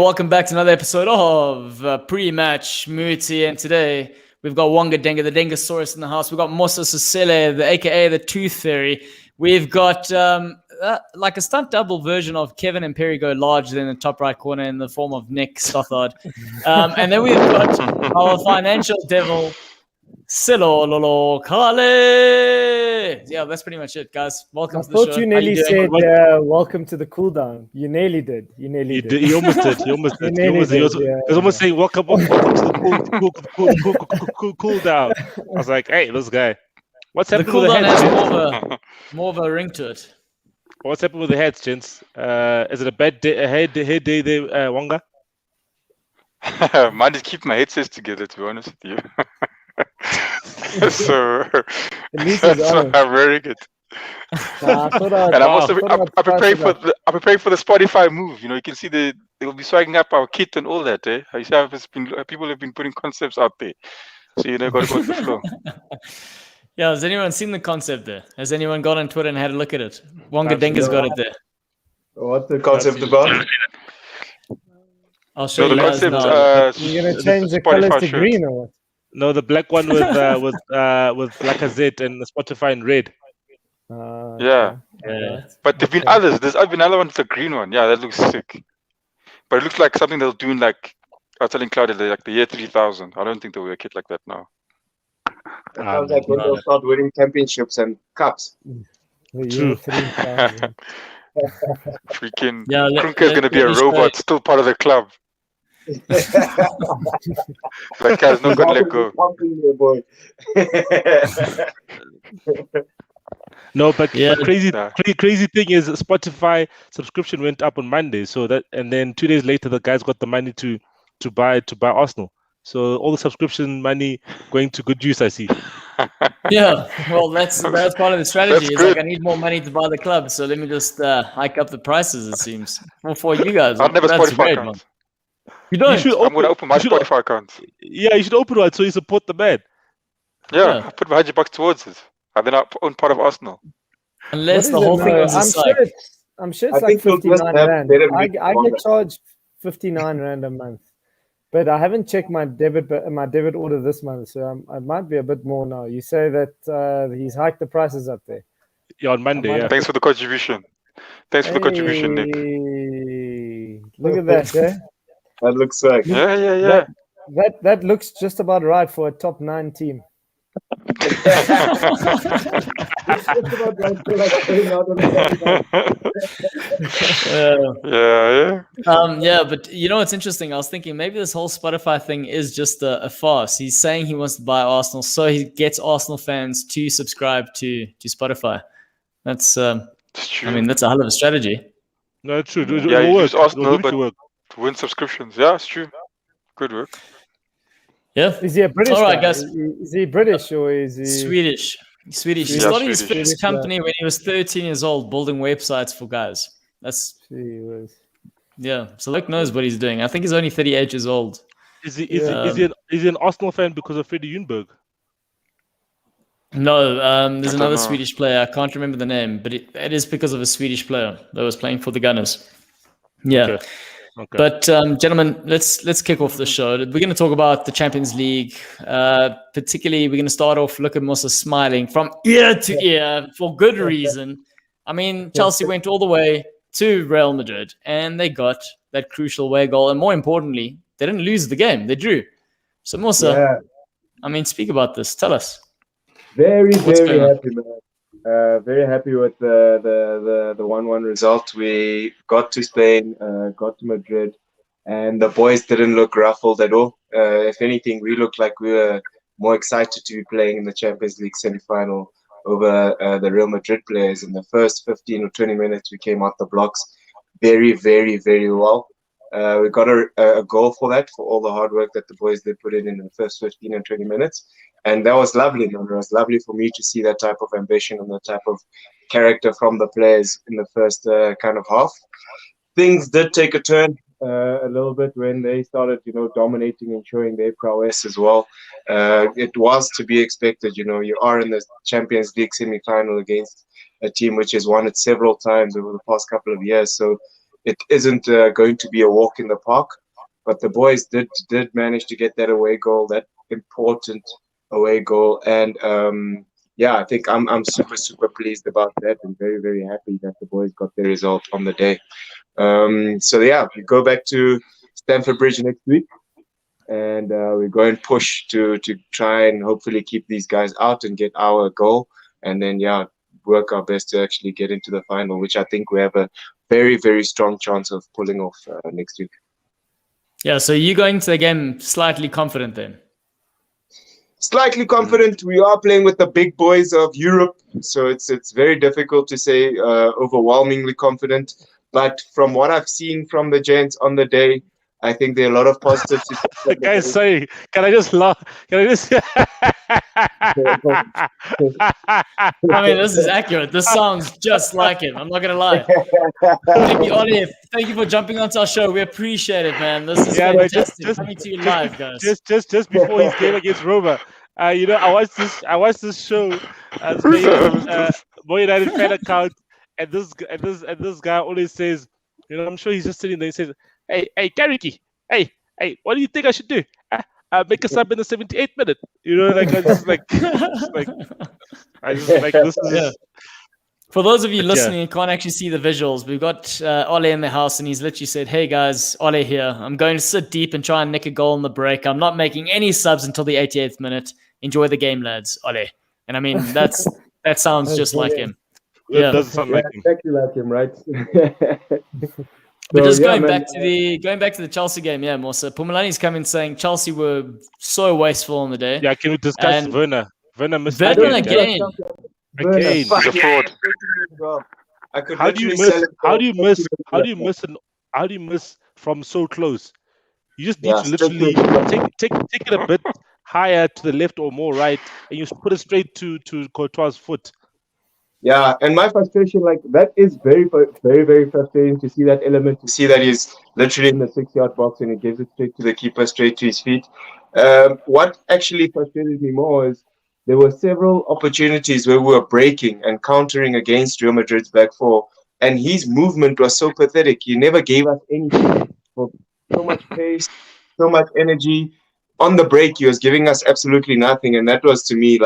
welcome back to another episode of Prematch Muti, and today we've got Wonga Denga, the Dengasaurus in the house. We've got Mosa Sisele, aka the Tooth Fairy. We've got like a stunt double version of Kevin and Perry Go Large in the top right corner in the form of Nick Stothard. And then we've got our financial devil, Silo Lolo Kale. Yeah, that's pretty much it, guys. Welcome to the show. I thought you nearly said welcome to the cool down. You nearly did. You almost did. You almost did. He was almost saying welcome to the cool down. I was like, hey, this guy. What's happening with the heads? Has more of a ring to it. What's happening with the heads, gents? Is it a bad day, head day there, Wonga? Mine is keep my headsets together, to be honest with you. So I'm very good. And I'm also preparing for the Spotify move. You know, you can see they will be swagging up our kit and all that. People have been putting concepts out there, so you know, got to go with the flow. Yeah, has anyone seen the concept there? Has anyone gone on Twitter and had a look at it? Wonga Denga's got it there. What's the concept about? I'll show you the guys concept. now. You're gonna change the colors to green or what? No, the black one with Black Z and the Spotify in red. Yeah. But there've been others. There's been another one with the green one. Yeah, that looks sick. But it looks like something they'll do in like I was telling Claudia, like the year 3000. I don't think they'll wear a kit like that now. It sounds like when they'll start winning championships and cups. True. Freaking Krunke is gonna be a robot, still part of the club. That guy's not gonna let go. No, but crazy thing is Spotify subscription went up on Monday, so that, and then 2 days later the guys got the money to buy Arsenal. So all the subscription money going to good use, I see. Yeah, well, that's part of the strategy. It's like I need more money to buy the club, so let me just hike up the prices. It seems for you guys. I've never Spotify account. You don't. I'm gonna open my Spotify account. Yeah, you should open one so you support the man. Yeah, I put $100 towards it. And then I own part of Arsenal. Unless the whole thing was a site. I'm sure it's like 59 rand. I get charged 59 rand a month. But I haven't checked my debit order this month, so I might be a bit more now. You say that he's hiked the prices up there. Yeah, on Monday. Yeah. Thanks for the contribution. Thanks for the contribution, Nick. Look at that, eh? That looks like That looks just about right for a top 9 team. Yeah, but you know what's interesting? I was thinking maybe this whole Spotify thing is just a farce. He's saying he wants to buy Arsenal, so he gets Arsenal fans to subscribe to Spotify. That's true. I mean, that's a hell of a strategy. No, it's true. Yeah, you use Arsenal but to win subscriptions. Yeah, it's true. Good work. Yeah. Is he a British? All right, guys. Is he British or is he Swedish? He started his first company when he was 13 years old, building websites for guys. Yeah. So Luke knows what he's doing. I think he's only 38 years old. Is he an Arsenal fan because of Freddie Ljungberg? No, there's another Swedish player. I can't remember the name, but it is because of a Swedish player that was playing for the Gunners. Yeah. Okay. But gentlemen, let's kick off the show. We're going to talk about the Champions League. Particularly, we're going to start off. Look at Musa smiling from ear to ear for good reason. I mean, Chelsea went all the way to Real Madrid, and they got that crucial away goal. And more importantly, they didn't lose the game; they drew. So Musa, I mean, speak about this. Tell us. Very happy, man. Very happy with the 1-1 result. We got to Spain, got to Madrid, and the boys didn't look ruffled at all. If anything, we looked like we were more excited to be playing in the Champions League semi-final over the Real Madrid players. In the first 15 or 20 minutes, we came out the blocks very, very, very well. We got a goal for that, for all the hard work that the boys did put in the first 15 and 20 minutes. And that was lovely, man. It was lovely for me to see that type of ambition and that type of character from the players in the first kind of half. Things did take a turn a little bit when they started, dominating and showing their prowess as well. It was to be expected. You are in the Champions League semi-final against a team which has won it several times over the past couple of years. So it isn't going to be a walk in the park. But the boys did manage to get that away goal, that important away goal, and I think I'm super pleased about that, and very, very happy that the boys got the result on the day. We go back to Stamford Bridge next week, and we go and push to try and hopefully keep these guys out and get our goal, and then work our best to actually get into the final, which I think we have a very, very strong chance of pulling off next week. Yeah, so you're going to the game slightly confident then? Slightly confident. We are playing with the big boys of Europe, so it's very difficult to say overwhelmingly confident. But from what I've seen from the gents on the day, I think there are a lot of positives. Guys, sorry, can I just laugh? Can I just? I mean, this is accurate. This sounds just like him. I'm not gonna lie. Thank you, Ollie. Thank you for jumping onto our show. We appreciate it, man. This is fantastic. Coming to you live, guys. Just before his game against Roma, I watched this show, Boy United fan account, and this guy always says, I'm sure he's just sitting there. He says, "Hey, Garricky, hey, what do you think I should do? Make a sub in the 78th minute." This is. Yeah. For those of you listening, you can't actually see the visuals. We've got Ole in the house, and he's literally said, "Hey guys, Ole here. I'm going to sit deep and try and nick a goal in the break. I'm not making any subs until the 88th minute. Enjoy the game, lads, Ole." And I mean, that sounds just like him. That doesn't sound like him. Exactly like him, right? But just going back to the Chelsea game, Mosa Pumalani's come in saying Chelsea were so wasteful on the day. Yeah, can we discuss Werner? Werner missed Werner again. Again. The fraud. How do you miss from so close? You just need to literally take it a bit higher to the left or more right, and you put it straight to Courtois' foot. Yeah, and my frustration, that is very, very, very frustrating to see that element, to see that he's literally in the 6-yard box and he gives it straight to the keeper, straight to his feet. What actually frustrated me more is there were several opportunities where we were breaking and countering against Real Madrid's back four, and his movement was so pathetic. He never gave us anything. So much pace, so much energy. On the break, he was giving us absolutely nothing, and that was, to me,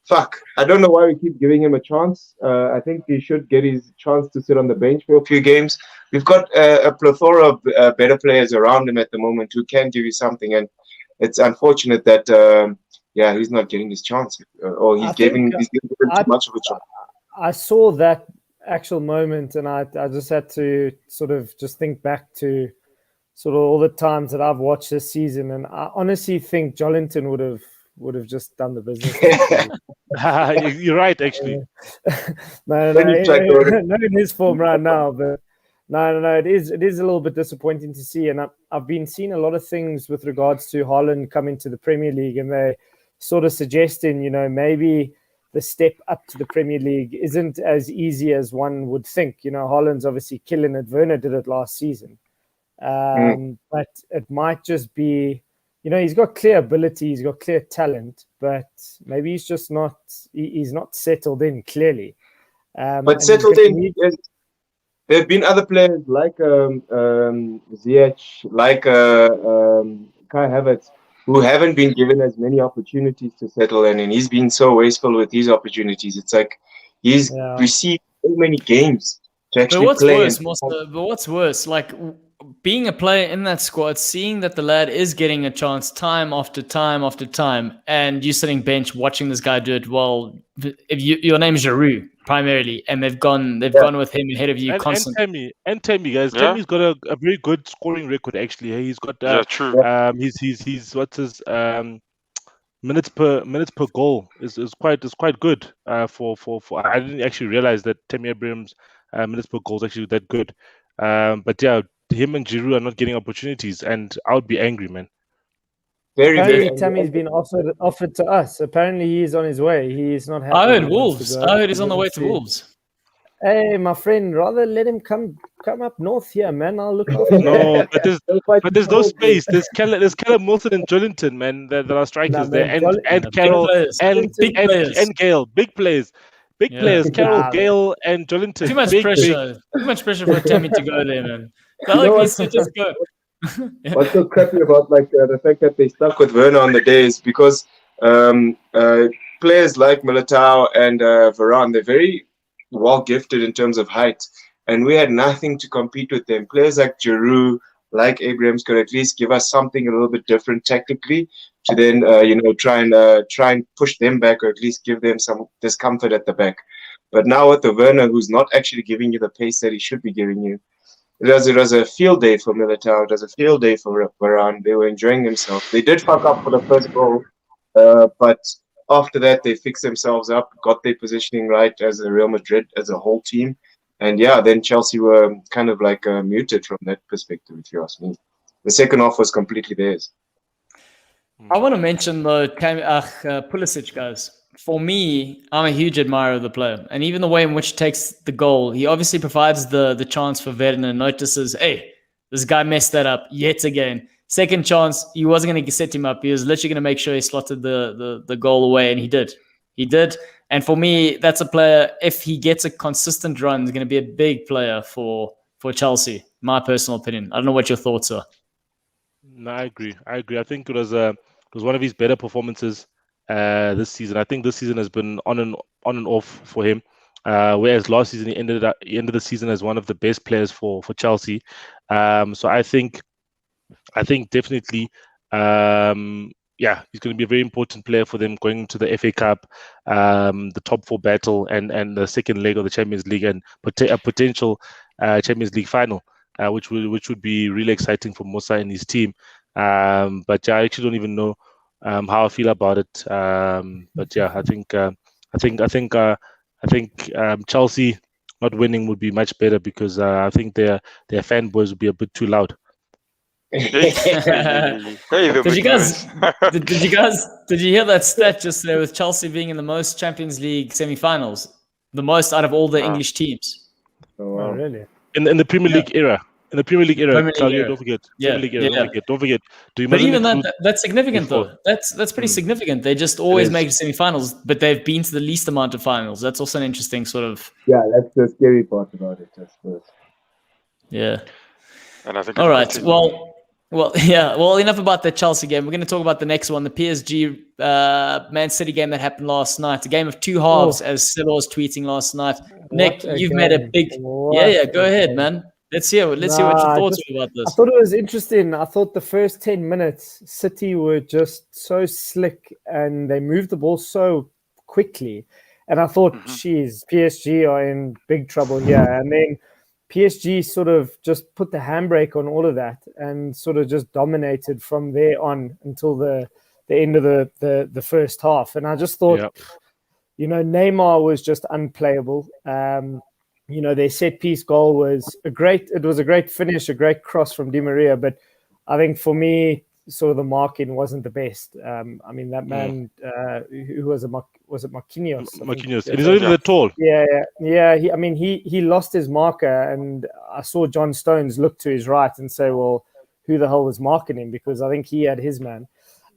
fuck. I don't know why we keep giving him a chance. I think he should get his chance to sit on the bench for a few games. We've got a plethora of better players around him at the moment who can give you something, and it's unfortunate that he's not getting his chance, or he's giving too much of a chance. I saw that actual moment, and I just had to sort of just think back to sort of all the times that I've watched this season, and I honestly think Jolinton would have just done the business. You're right, actually. No, not in his form right now, but no. It is a little bit disappointing to see, and I've been seeing a lot of things with regards to Haaland coming to the Premier League, and they sort of suggesting, maybe the step up to the Premier League isn't as easy as one would think. Haaland's obviously killing it. Werner did it last season, but it might just be. He's got clear ability, he's got clear talent, but maybe he's just not. He's not settled in clearly. But settled in. There have been other players like Ziyech, like Kai Havertz, who haven't been given as many opportunities to settle in, and he's been so wasteful with these opportunities. It's like he's received so many games to actually play. But what's worse, being a player in that squad, seeing that the lad is getting a chance time after time after time, and you sitting bench watching this guy do it well. If your name is Giroud primarily, and they've gone with him ahead of you constantly. And Tammy, guys, Tammy's got a very good scoring record actually. He's got true. He's what's his minutes per goal is quite good for I didn't actually realize that Tammy Abraham's minutes per goal is actually that good. But yeah, him and Giroud are not getting opportunities, and I would be angry, man. Apparently, Tammy's been offered to us. Apparently, he's on his way. He's not happy. I heard Wolves. I heard he's on the way to Wolves. Hey, my friend, rather let him come up north here, man. I'll look after him. No, but there's no space. There's Callum Wilson and Jolinton, man, that are strikers there, and Carroll and Gale, big players. Big players, Carroll, Gale, and Jolinton. Too much pressure. Too much pressure for Tammy to go there, man. Needs to just go. What's so crappy about the fact that they stuck with Werner on the day is because players like Militao and Varane, they're very well gifted in terms of height, and we had nothing to compete with them. Players like Giroud, like Abrahams, could at least give us something a little bit different technically to then try and push them back, or at least give them some discomfort at the back. But now with the Werner, who's not actually giving you the pace that he should be giving you, it was a field day for Militao. It was a field day for Varane. They were enjoying themselves. They did fuck up for the first goal, but after that, they fixed themselves up, got their positioning right as a Real Madrid, as a whole team. And yeah, then Chelsea were kind of like muted from that perspective, if you ask me. The second half was completely theirs. I want to mention the Pulisic, guys. For me, I'm a huge admirer of the player. And even the way in which he takes the goal, he obviously provides the chance for Werner, notices, hey, this guy messed that up yet again. Second chance, he wasn't going to set him up. He was literally going to make sure he slotted the goal away, and he did. He did. And for me, that's a player, if he gets a consistent run, is going to be a big player for Chelsea, my personal opinion. I don't know what your thoughts are. No, I agree. I think it was one of his better performances this season. I think this season has been on and off for him. Whereas last season he ended the season as one of the best players for Chelsea. So I think definitely, he's going to be a very important player for them going into the FA Cup, the top four battle, and the second leg of the Champions League, and a potential Champions League final, which would be really exciting for Musa and his team. But I actually don't even know how I feel about it. But yeah, I think Chelsea not winning would be much better, because I think their fanboys would be a bit too loud. Did you hear that stat just there with Chelsea being in the most Champions League semi-finals, the most out of all the English teams? Oh, wow. Really? In the Premier League era. In the Premier League era, Claudio, don't forget. Don't forget. But even that's significant, though. That's pretty significant. They just always make semi-finals, but they've been to the least amount of finals. That's also an interesting sort of... Yeah, that's the scary part about it, I suppose. Yeah. And I think all right. Well, enough about the Chelsea game. We're going to talk about the next one, the PSG Man City game that happened last night. A game of two halves, as Seba was tweeting last night. Nick, you've made a big... Go ahead, man. Let's hear what your thoughts are about this. I thought it was interesting. I thought the first 10 minutes, City were just so slick and they moved the ball so quickly. And I thought, geez, PSG are in big trouble here. And then PSG sort of just put the handbrake on all of that and sort of just dominated from there on until the end of the first half. And I just thought, Neymar was just unplayable. Their set piece goal was a great finish, a great cross from Di Maria. But I think for me, sort of the marking wasn't the best. That man, who was it? Was it Marquinhos? Marquinhos. It is not even that tall. Yeah. He lost his marker, and I saw John Stones look to his right and say, well, who the hell was marking him? Because I think he had his man.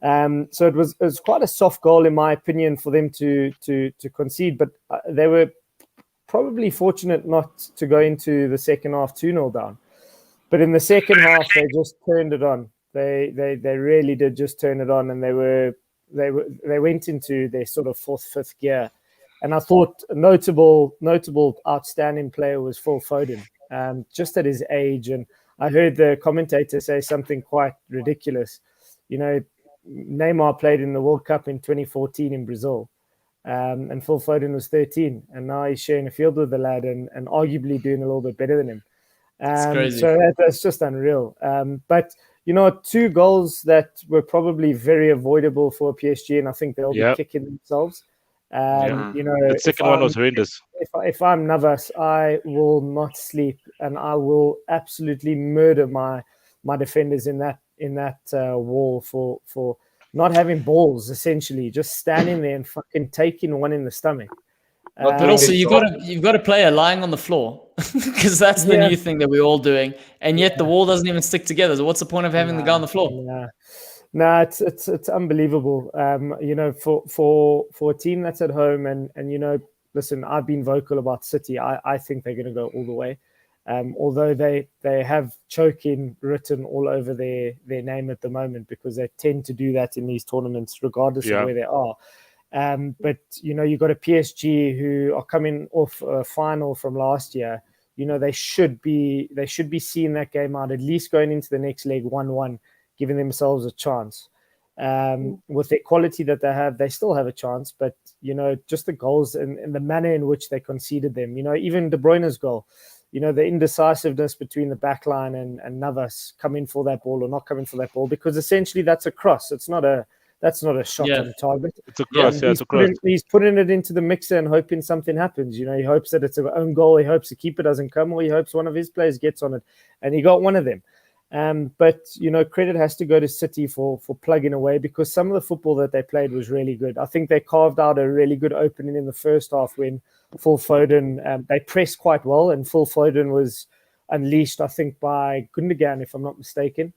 So it was quite a soft goal, in my opinion, for them to concede. But they were probably fortunate not to go into the second half 2-0 down. But in the second half, they just turned it on. They really did just turn it on, and they went into their sort of fourth, fifth gear. And I thought a notable, outstanding player was Phil Foden, just at his age. And I heard the commentator say something quite ridiculous. Neymar played in the World Cup in 2014 in Brazil. And Phil Foden was 13, and now he's sharing a field with the lad and arguably doing a little bit better than him. So that's just unreal. But two goals that were probably very avoidable for PSG, and I think they'll be kicking themselves. The second one was horrendous. If I'm Navas, I will not sleep, and I will absolutely murder my defenders in that wall for not having balls, essentially, just standing there and fucking taking one in the stomach. But also, you've got a player lying on the floor, because that's the new thing that we're all doing, and yet the wall doesn't even stick together. So what's the point of having the guy on the floor? It's unbelievable. For a team that's at home, and listen, I've been vocal about City. I think they're going to go all the way. Although they have choking written all over their name at the moment, because they tend to do that in these tournaments, regardless of where they are. But you've got a PSG who are coming off a final from last year. They should be seeing that game out, at least going into the next leg 1-1, giving themselves a chance. With the quality that they have, they still have a chance. But just the goals and the manner in which they conceded them. Even De Bruyne's goal. The indecisiveness between the back line and Navas coming for that ball or not coming for that ball, because essentially that's a cross. That's not a shot on target. It's a cross. It's a cross. He's putting it into the mixer and hoping something happens. He hopes that it's an own goal. He hopes the keeper doesn't come, or he hopes one of his players gets on it. And he got one of them. But credit has to go to City for plugging away, because some of the football that they played was really good. I think they carved out a really good opening in the first half when Phil Foden, they pressed quite well, and Phil Foden was unleashed, I think, by Gundogan, if I'm not mistaken.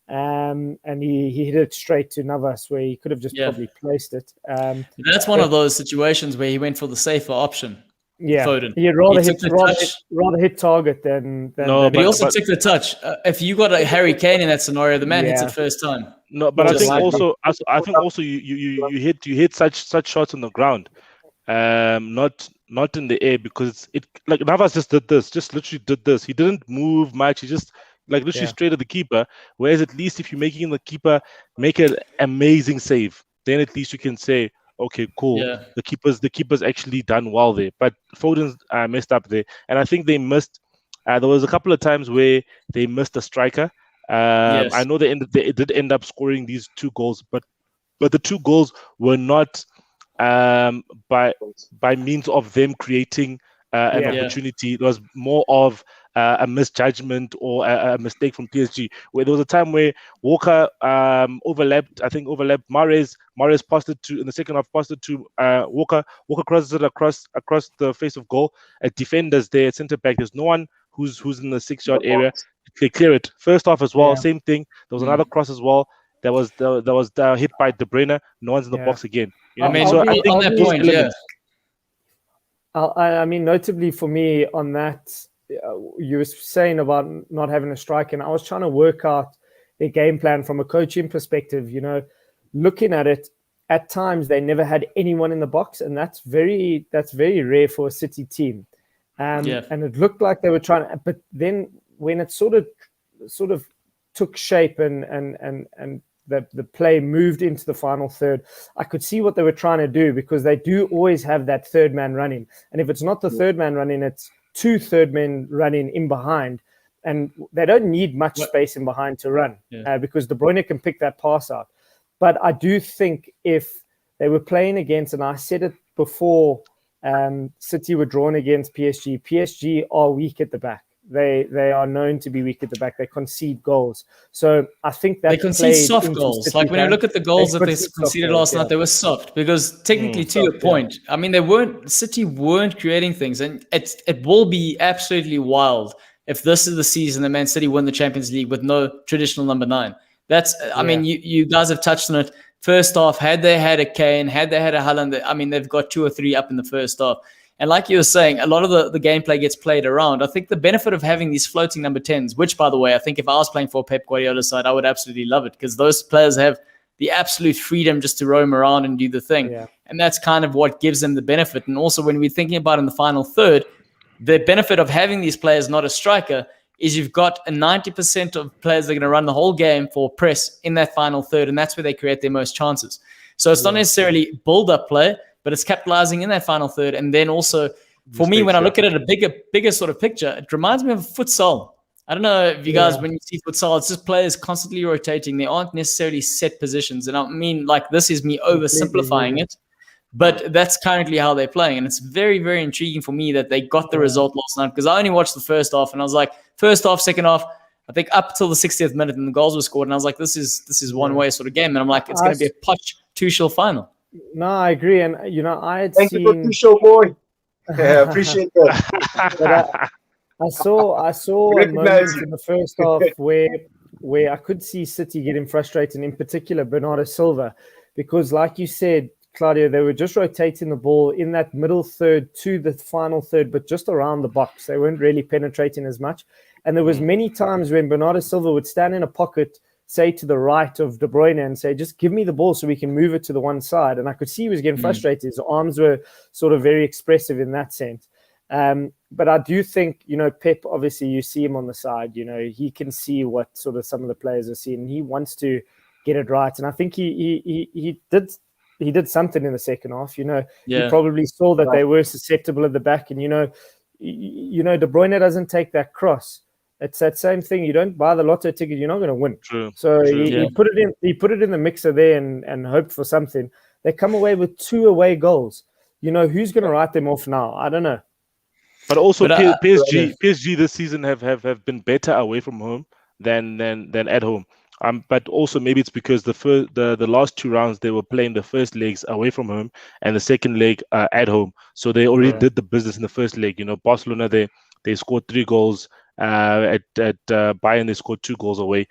And he hit it straight to Navas, where he could have just probably placed it. That's one of those situations where he went for the safer option. Yeah, Foden. He'd rather hit target than but he also took the touch. If you got a Harry Kane in that scenario, the man hits it first time. No, but I think also you hit such shots on the ground, not in the air, because it like Navas just literally did this. He didn't move much. He just literally straight at the keeper. Whereas at least if you're making the keeper make an amazing save, then at least you can say, okay, cool. Yeah. The keeper's actually done well there. But Foden's messed up there, and I think they missed. There was a couple of times where they missed a striker. I know they did end up scoring these 2 goals, but the 2 goals were not by means of them creating an opportunity. It was more of a misjudgment or a mistake from PSG, where there was a time where Walker overlapped Mahrez. Mahrez passed it to, in the second half, passed it to Walker. Walker crosses it across the face of goal. At defenders there, at centre back, there's no one who's in the 6-yard area. They clear it. First half as well, same thing. There was another cross as well. That was hit by De Bruyne. No one's in the box again. I think on that point, I mean, notably for me on that, you were saying about not having a striker, and I was trying to work out their game plan from a coaching perspective. Looking at it, at times they never had anyone in the box, and that's very rare for a City team. And it looked like they were trying to, but then when it sort of took shape and the play moved into the final third, I could see what they were trying to do, because they do always have that third man running. And if it's not the third man running, it's 2 third men running in behind. And they don't need much space in behind to run because De Bruyne can pick that pass out. But I do think if they were playing against, and I said it before, City were drawn against PSG. PSG are weak at the back. They are known to be weak at the back. They concede goals. So I think that they concede soft goals. Like when you look at the goals that they conceded last night, they were soft, because technically, to your point, I mean, City weren't creating things, and it will be absolutely wild if this is the season that Man City win the Champions League with no traditional number 9. That's, I mean, you guys have touched on it. First off, had they had a Kane, had they had a Haaland, I mean, they've got 2 or 3 up in the first half. And like you were saying, a lot of the gameplay gets played around. I think the benefit of having these floating number 10s, which, by the way, I think if I was playing for Pep Guardiola's side, I would absolutely love it, because those players have the absolute freedom just to roam around and do the thing. Yeah. And that's kind of what gives them the benefit. And also when we're thinking about in the final third, the benefit of having these players, not a striker, is you've got a 90% of players that are going to run the whole game for press in that final third, and that's where they create their most chances. So it's not necessarily build-up play, but it's capitalizing in that final third. And then also, for me, when I look at it, a bigger sort of picture, it reminds me of futsal. I don't know if you guys, when you see futsal, it's just players constantly rotating. They aren't necessarily set positions. And I mean, like, this is me oversimplifying it, but that's currently how they're playing. And it's very, very intriguing for me that they got the result last night, because I only watched the first half, and I was like, first half, second half, I think up till the 60th minute, and the goals were scored. And I was like, this is one-way sort of game. And I'm like, it's going to be a Poch Tuchel final. No, I agree. And, I had Thank you for Tuchel, boy. Yeah, appreciate that. But I saw a moment in the first half where I could see City getting frustrated, in particular Bernardo Silva, because like you said, Claudio, they were just rotating the ball in that middle third to the final third, but just around the box. They weren't really penetrating as much. And there was many times when Bernardo Silva would stand in a pocket, say to the right of De Bruyne, and say, just give me the ball so we can move it to the one side. And I could see he was getting frustrated. His arms were sort of very expressive in that sense. But I do think, you know, Pep, obviously you see him on the side, you know, he can see what sort of some of the players are seeing. He wants to get it right. And I think he did something in the second half. You know, he probably saw that they were susceptible at the back. And, you know, De Bruyne doesn't take that cross. It's that same thing. You don't buy the lotto ticket, you're not going to win. True. So he put it in. He put it in the mixer there and hoped for something. They come away with 2 away goals. You know, who's going to write them off now? I don't know. But also PSG this season have been better away from home than at home. But also maybe it's because the last 2 rounds they were playing the first legs away from home and the second leg at home. So they already did the business in the first leg. You know, Barcelona they scored 3 goals. At Bayern they scored 2 goals away.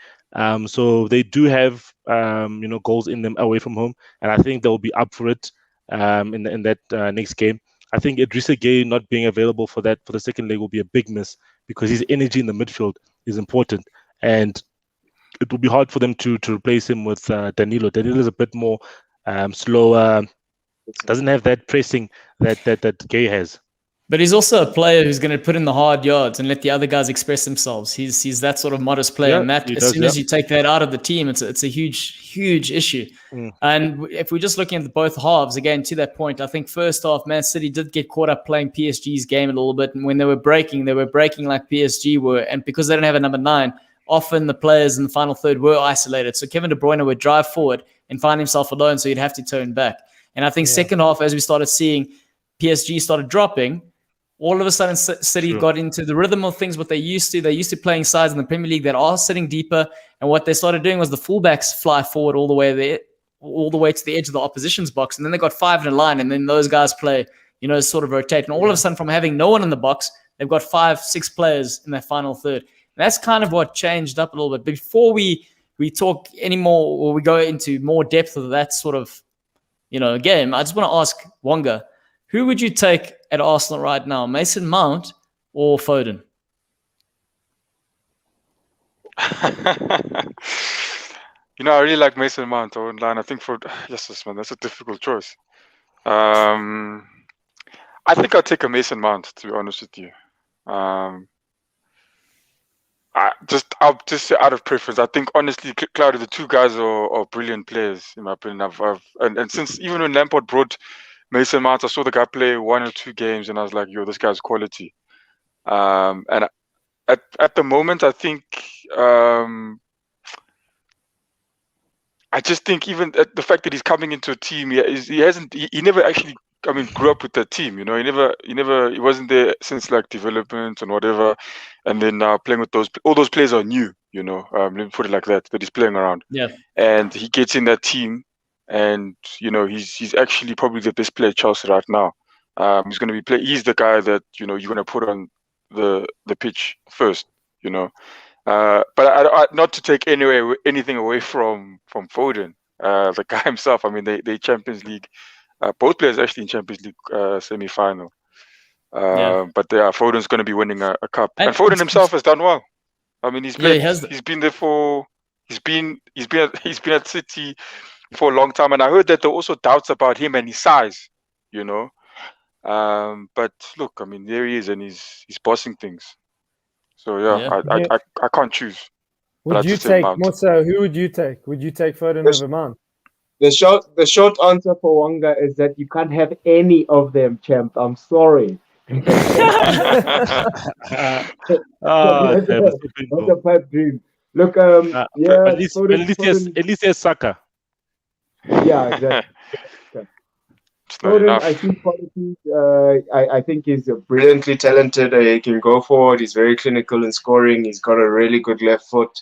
So they do have you know, goals in them away from home, and I think they'll be up for it in that next game. I think Idrissa Gueye not being available for the second leg will be a big miss because his energy in the midfield is important, and it will be hard for them to replace him with Danilo. Danilo is a bit more slower, doesn't have that pressing that Gueye has. But he's also a player who's going to put in the hard yards and let the other guys express themselves. He's that sort of modest player, and that as soon as you take that out of the team, it's a huge issue. And if we're just looking at both halves, again, to that point, I think first half, Man City did get caught up playing PSG's game a little bit, and when they were breaking like PSG were, and because they don't have a number 9, often the players in the final third were isolated. So Kevin De Bruyne would drive forward and find himself alone, so he'd have to turn back. And I think second half, as we started seeing PSG started dropping, all of a sudden City got into the rhythm of things, what they used to. They're used to playing sides in the Premier League that are sitting deeper. And what they started doing was the fullbacks fly forward all the way to the edge of the opposition's box. And then they got 5 in a line, and then those guys play, you know, sort of rotate. And all of a sudden, from having no one in the box, they've got 5-6 players in their final third. And that's kind of what changed up a little bit. Before we talk any more, or we go into more depth of that sort of, you know, game, I just want to ask Wonga, who would you take at Arsenal right now, Mason Mount or Foden? You know, I really like Mason Mount online. I think man, that's a difficult choice. I think I'll take a Mason Mount, to be honest with you. Just out of preference, I think honestly, Claudio, the 2 guys are brilliant players in my opinion. And since even when Lampard brought Mason Mount, I saw the guy play 1 or 2 games, and I was like, "Yo, this guy's quality." And at the moment, I think I just think even the fact that he's coming into a team, he never actually, grew up with that team. You know, he wasn't there since like development and whatever, and then now playing with all those players are new. You know, let me put it like that he's playing around. Yeah, and he gets in that team. And you know, he's actually probably the best player at Chelsea right now. He's going to be he's the guy that, you know, you're going to put on the pitch first. You know, but I not to take anything away from Foden, the guy himself. I mean, they Champions League. Both players actually in Champions League semi-final. But Foden's going to be winning a cup, and Foden himself has done well. I mean, he's been there for he's been at City for a long time, and I heard that there were also doubts about him and his size, you know. But look, I mean, there he is, and he's bossing things. So I can't choose. Would you take Mosa? Who would you take? Would you take Foden over Mount? The short answer for Wonga is that you can't have any of them, champ. I'm sorry. That's a pipe dream. Look, at least there's Saka. Yeah, exactly. Foden, I see qualities. I think he's brilliantly talented. He can go forward. He's very clinical in scoring. He's got a really good left foot.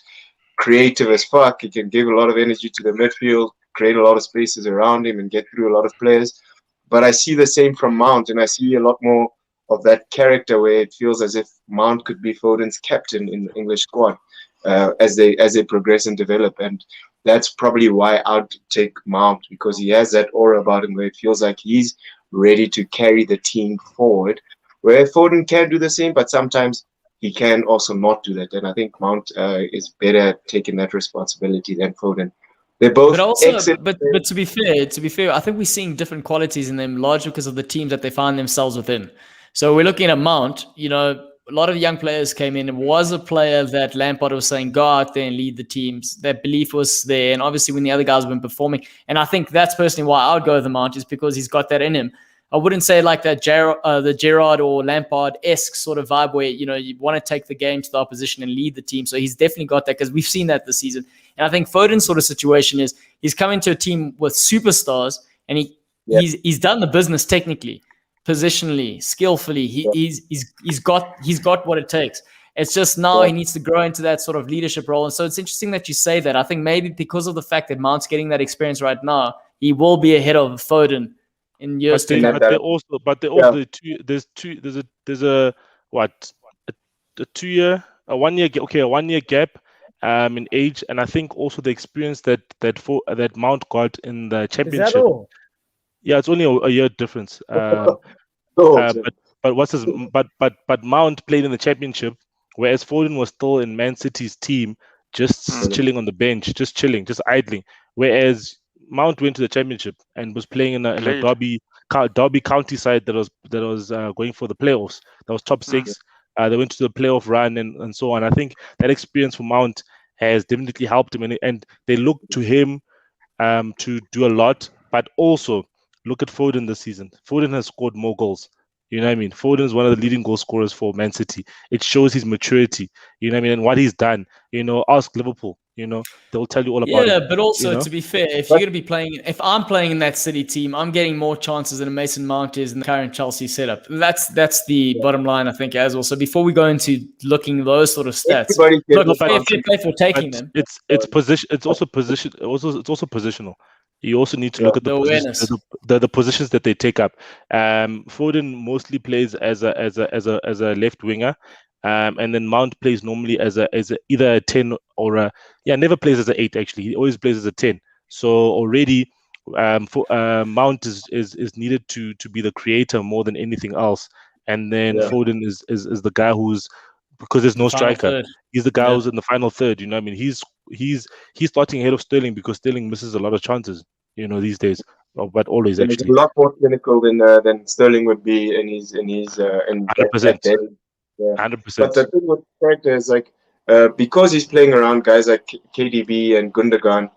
Creative as fuck. He can give a lot of energy to the midfield, create a lot of spaces around him, and get through a lot of players. But I see the same from Mount, and I see a lot more of that character where it feels as if Mount could be Foden's captain in the English squad as they progress and develop. And that's probably why I'd take Mount, because he has that aura about him where it feels like he's ready to carry the team forward. Where Foden can do the same, but sometimes he can also not do that. And I think Mount is better at taking that responsibility than Foden. They're both excellent. But to be fair, I think we're seeing different qualities in them, largely because of the teams that they find themselves within. So we're looking at Mount. A lot of young players came in. It was a player that Lampard was saying, go out there and lead the teams. That belief was there. And obviously when the other guys have been performing, and I think that's personally why I would go with the Mount, is because he's got that in him. I wouldn't say like that the Gerrard or Lampard-esque sort of vibe where, you want to take the game to the opposition and lead the team. So he's definitely got that, because we've seen that this season. And I think Foden's sort of situation is he's coming to a team with superstars, and he's done the business technically, positionally, skillfully. He's got what it takes. It's just now he needs to grow into that sort of leadership role. And so it's interesting that you say that. I think maybe because of the fact that Mount's getting that experience right now, he will be ahead of Foden in years to come. There's a 1 year gap in age, and I think also the experience that Mount got in the championship. Is that all? Yeah, it's only a year difference. But Mount played in the championship, whereas Foden was still in Man City's team, just chilling on the bench, just chilling, just idling. Whereas Mount went to the championship and was playing in a Derby County side that was going for the playoffs. That was top 6. They went to the playoff run and so on. I think that experience for Mount has definitely helped him, and they look to him to do a lot. But also look at Foden this season. Foden has scored more goals. You know what I mean? Foden is one of the leading goal scorers for Man City. It shows his maturity. You know what I mean? And what he's done. Ask Liverpool. They'll tell you all about it. Yeah, but also to be fair, if I'm playing in that City team, I'm getting more chances than a Mason Mount is in the current Chelsea setup. That's the bottom line, I think, as well. So before we go into looking at those sort of stats, fair play for taking them. It's position. It's also position. It's also positional. You also need to look at the positions that they take up. Foden mostly plays as a left winger, and then Mount plays normally as either a 10 or never plays as an 8. Actually, he always plays as a 10. So already, Mount is needed to be the creator more than anything else. And then Foden is the guy who's, because there's no striker. He's the guy who's in the final third. You know what I mean? He's starting ahead of Sterling, because Sterling misses a lot of chances, these days. But always, actually. He's a lot more clinical than Sterling would be in his 100%. 100%. But the thing with character is because he's playing around guys like KDB and Gundogan,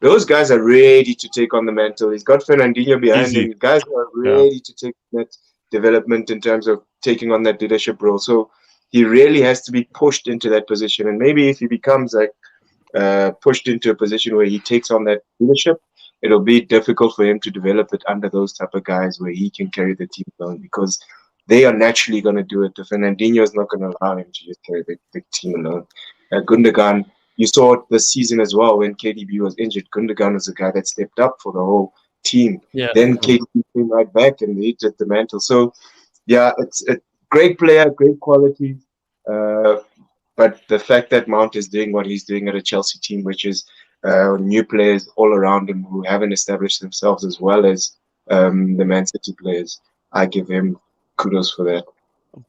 those guys are ready to take on the mantle. He's got Fernandinho behind him. Guys are ready to take that development in terms of taking on that leadership role. So he really has to be pushed into that position. And maybe if he becomes pushed into a position where he takes on that leadership, it'll be difficult for him to develop it under those type of guys where he can carry the team alone, because they are naturally going to do it. The Fernandinho is not going to allow him to just carry the team alone. Gundogan, you saw it this season as well when KDB was injured. Gundogan was the guy that stepped up for the whole team. Yeah. Then KDB came right back and they took the mantle. So, it's a great player, great quality. But the fact that Mount is doing what he's doing at a Chelsea team, which is new players all around him who haven't established themselves, as well as the Man City players, I give him kudos for that.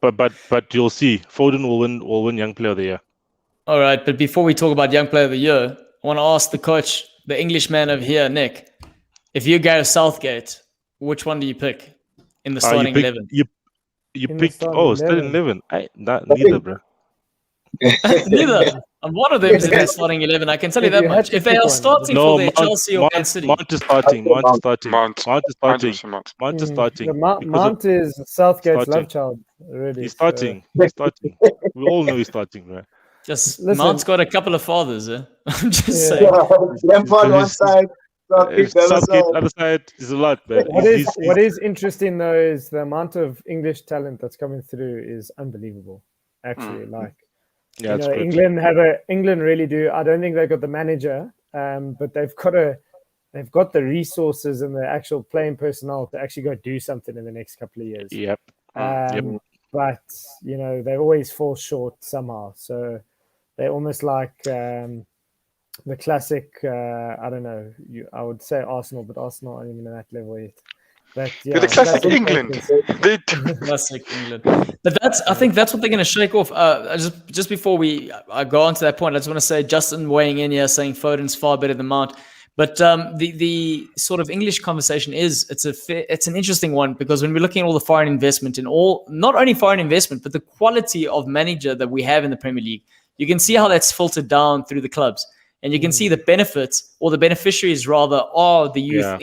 But you'll see, Foden will win Young Player of the Year. All right, but before we talk about Young Player of the Year, I want to ask the coach, the Englishman over here, Nick, if you go to Southgate, which one do you pick in the starting 11? You pick starting 11. Neither, bro. Neither. And one of them is in their starting 11. I can tell you that much. If they are starting for their Chelsea or Man City, Mount is starting. Mount is starting. Mount is Southgate's love child. Really, he's starting. He's starting. We all know he's starting, right? Just Mount's got a couple of fathers. I'm just saying. Lampard one side. Southgate the other side is a lot, man. What is interesting though is the amount of English talent that's coming through is unbelievable. Actually, England really do. I don't think they've got the manager, but they've got the resources and the actual playing personnel to actually go do something in the next couple of years. Yep. But they always fall short somehow. So they're almost like the classic. I don't know. I would say Arsenal, but Arsenal aren't even at that level yet. But yeah, the classic England. Classic England. But I think that's what they're going to shake off. Just before I go on to that point, I just want to say Justin weighing in here saying Foden's far better than Mount. But the sort of English conversation it's an interesting one, because when we're looking at all the foreign investment and not only foreign investment, but the quality of manager that we have in the Premier League, you can see how that's filtered down through the clubs. And you can see the benefits, or the beneficiaries rather, are the youth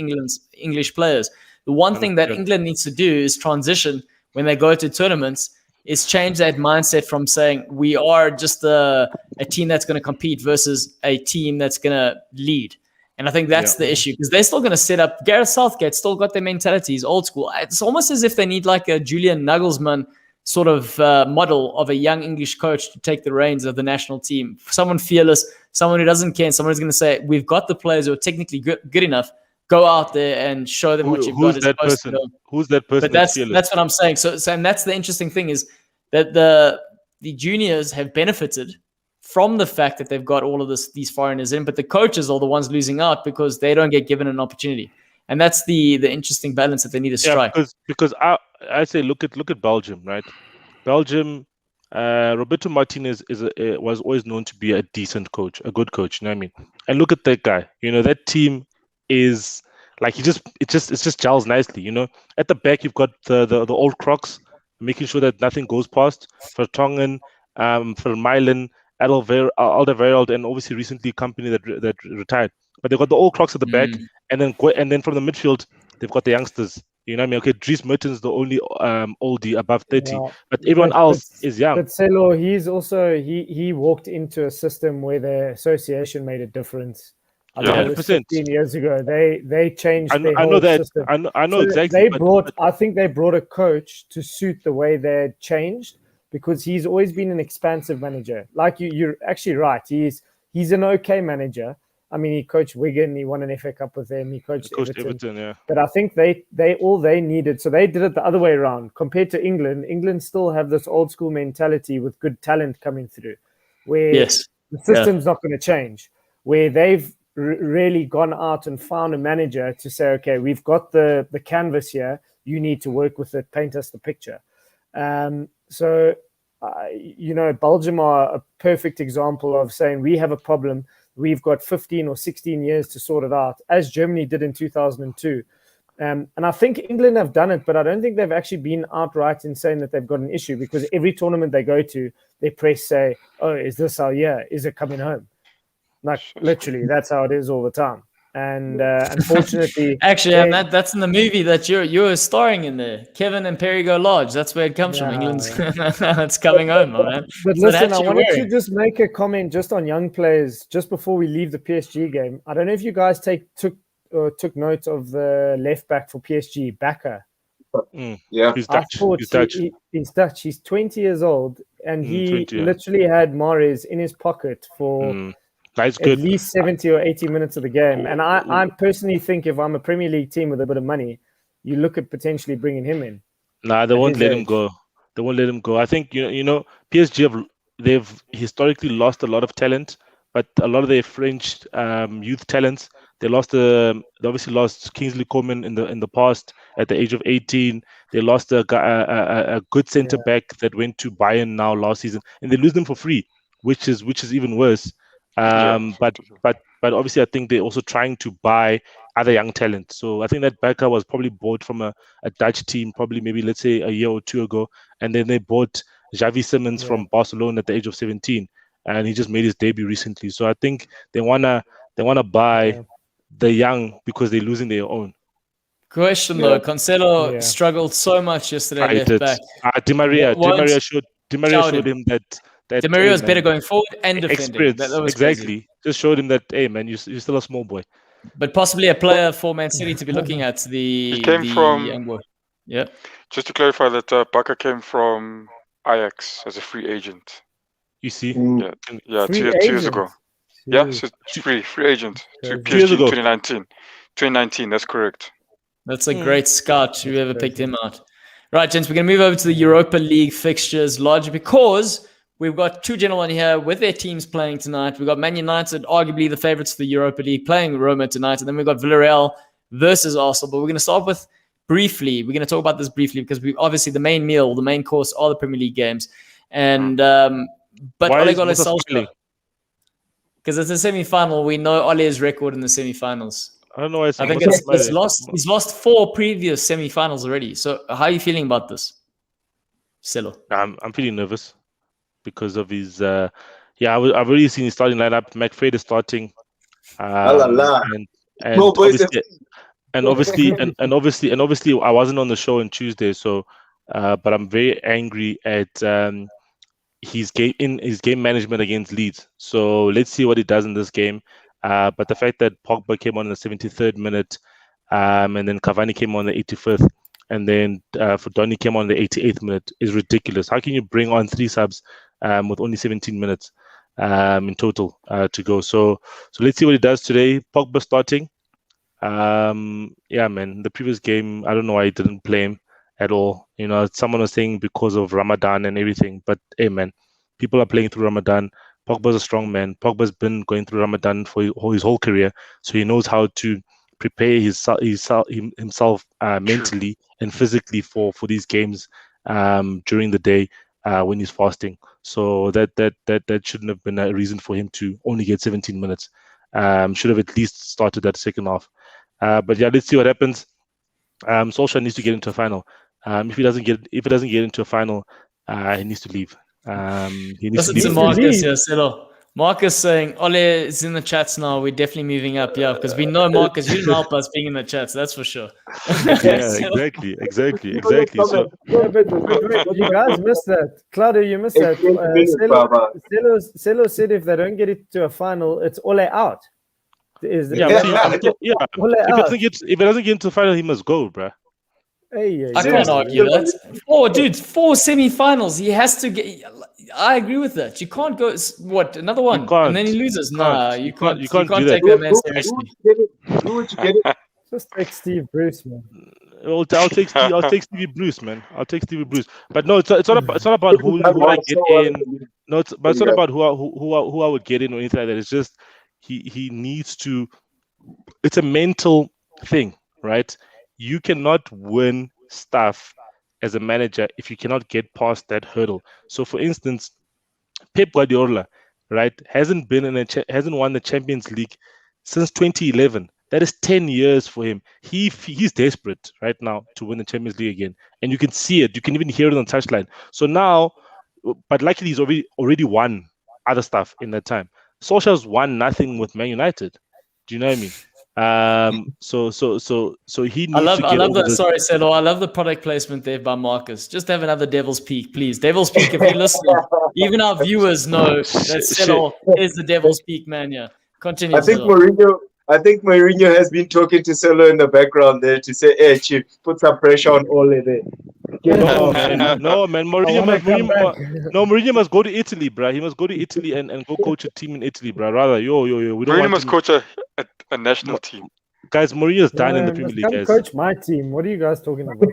English players. The one thing that England needs to do is transition when they go to tournaments, is change that mindset from saying we are just a team that's going to compete versus a team that's going to lead. And I think that's the issue, because they're still going to set up. Gareth Southgate still got their mentalities old school. It's almost as if they need like a Julian Nagelsmann sort of model of a young English coach to take the reins of the national team. Someone fearless, someone who doesn't care, someone who's going to say, we've got the players who are technically good enough. Go out there and show them what you've got. Who's that person? Who's that person? But that's what I'm saying. So and that's the interesting thing, is that the juniors have benefited from the fact that they've got all of these foreigners in, but the coaches are the ones losing out because they don't get given an opportunity. And that's the interesting balance that they need to strike. Because I say look at Belgium, right? Belgium, Roberto Martinez was always known to be a decent coach, a good coach. You know what I mean? And look at that guy. You know, that team is like it just gels nicely. You know, at the back you've got the old crocs, making sure that nothing goes past. Vertonghen, Vermeulen, Alderweireld, and obviously recently company that retired. But they've got the old crocs at the back, and then from the midfield they've got the youngsters. You know what I mean? Okay, Dries Mertens the only oldie above 30, but everyone else is young. But Celo, he's also he walked into a system where the association made a difference. 100%. 15 years ago, they changed. I know that. System. I know so exactly. I think they brought a coach to suit the way they changed, because he's always been an expansive manager. Like you're actually right. He's an okay manager. I mean, he coached Wigan. He won an FA Cup with them. He coached Everton. Yeah. But I think they needed. So they did it the other way around. Compared to England, England still have this old school mentality with good talent coming through, where the system's not going to change. Where they've really gone out and found a manager to say, okay, we've got the canvas here. You need to work with it. Paint us the picture. So, Belgium are a perfect example of saying we have a problem. We've got 15 or 16 years to sort it out, as Germany did in 2002. And I think England have done it, but I don't think they've actually been outright in saying that they've got an issue, because every tournament they go to, their press say, oh, is this our year? Is it coming home? Like, literally, that's how it is all the time. And unfortunately, actually, that's in the movie that you're starring in there. Kevin and Perry Go Lodge. That's where it comes from. England's it's coming home, my man. But listen, I wanted to just make a comment just on young players just before we leave the PSG game. I don't know if you guys took note of the left back for PSG, Bakker. Yeah, he's Dutch. He's Dutch. He's 20 years old, and he literally had Mahrez in his pocket for. That's at good. least 70 or 80 minutes of the game. And I personally think if I'm a Premier League team with a bit of money, you look at potentially bringing him in. Nah, they won't let him go. They won't let him go. I think, PSG, they've historically lost a lot of talent, but a lot of their French youth talents, they obviously lost Kingsley Coman in the past at the age of 18. They lost a good centre back that went to Bayern now last season, and they lose them for free, which is even worse. But obviously I think they're also trying to buy other young talent. So I think that Bakker was probably bought from a Dutch team, probably maybe let's say a year or two ago, and then they bought Xavi Simons from Barcelona at the age of 17, and he just made his debut recently. So I think they wanna buy the young because they're losing their own. Question though, Cancelo struggled so much yesterday left back. Di Maria showed him that. Di Maria was better going forward and defending. That was exactly. Crazy. Just showed him that, hey man, you're still a small boy. But possibly a player for Man City to be looking at. He came from. Yeah. Just to clarify that Bakker came from Ajax as a free agent. You see? Yeah, 2 years ago. Yeah, so free agent to PSG 2019. 2019, that's correct. That's a great scout, whoever picked him out. Right, gents, we're going to move over to the Europa League fixtures, largely because we've got two gentlemen here with their teams playing tonight. We've got Man United, arguably the favourites for the Europa League, playing Roma tonight. And then we've got Villarreal versus Arsenal. But we're going to start with briefly. We're going to talk about this briefly because we obviously the main meal, the main course are the Premier League games. And but Ole Gunnar Solskjaer, because it's a semi-final, we know Ole's record in the semi-finals. I don't know why. I think it's lost. He's lost 4 previous semi-finals already. So how are you feeling about this, Celo? I'm feeling nervous because of his. I've already seen his starting lineup. McFred is starting, and obviously, I wasn't on the show on Tuesday, so but I'm very angry at his game management against Leeds. So let's see what he does in this game. But the fact that Pogba came on in the 73rd minute, and then Cavani came on the 85th, and then Donny came on the 88th minute is ridiculous. How can you bring on 3 subs with only 17 minutes in total to go? So let's see what he does today. Pogba starting. The previous game, I don't know why he didn't play him at all. Someone was saying because of Ramadan and everything, but hey, man, people are playing through Ramadan. Pogba's a strong man. Pogba's been going through Ramadan for his whole career, so he knows how to prepare himself mentally and physically for these games during the day when he's fasting. So that shouldn't have been a reason for him to only get 17 minutes. Should have at least started that second half. But yeah, let's see what happens. Solskjaer needs to get into a final. If he doesn't get into a final, he needs to leave. He needs to leave. Marcus here, Celo. Marcus saying Ole is in the chats now. We're definitely moving up, because we know Marcus. You didn't help us being in the chats, that's for sure. Exactly. So, you guys missed that. Claudio, you missed that. Celo said if they don't get it to a final, it's Ole out. If he doesn't get into the final, he must go, bruh. I can't argue that. 4 semi-finals. He has to get. I agree with that. You can't go. What, another one, and then he loses? Nah, you can't. You can't take that man seriously. Just take Steve Bruce, man. I'll take Stevie Bruce, man. I'll take Stevie Bruce. But no, it's not about who I get in. No, it's not about who I would get in or anything like that. It's just he needs to. It's a mental thing, right? You cannot win stuff as a manager if you cannot get past that hurdle. So, for instance, Pep Guardiola, right, hasn't won the Champions League since 2011. That is 10 years for him. He's desperate right now to win the Champions League again, and you can see it. You can even hear it on the touchline. So now, but luckily he's already won other stuff in that time. Solskjaer's won nothing with Man United. Do you know what I mean? So he needs to get I love that. Sorry, Celo. I love the product placement there by Marcus. Just have another Devil's Peak, please. Devil's Peak, if you're listening, even our viewers know that Celo is the Devil's Peak man. Yeah, continue. I think Mourinho has been talking to Celo in the background there to say, "Hey, Chief, put some pressure on Ole there." No, man. Mourinho must go to Italy, bro. He must go to Italy and go coach a team in Italy, bro. Rather, we don't Mourinho must coach a national team. Guys, Mourinho's done in the Premier League, guys. Coach my team. What are you guys talking about?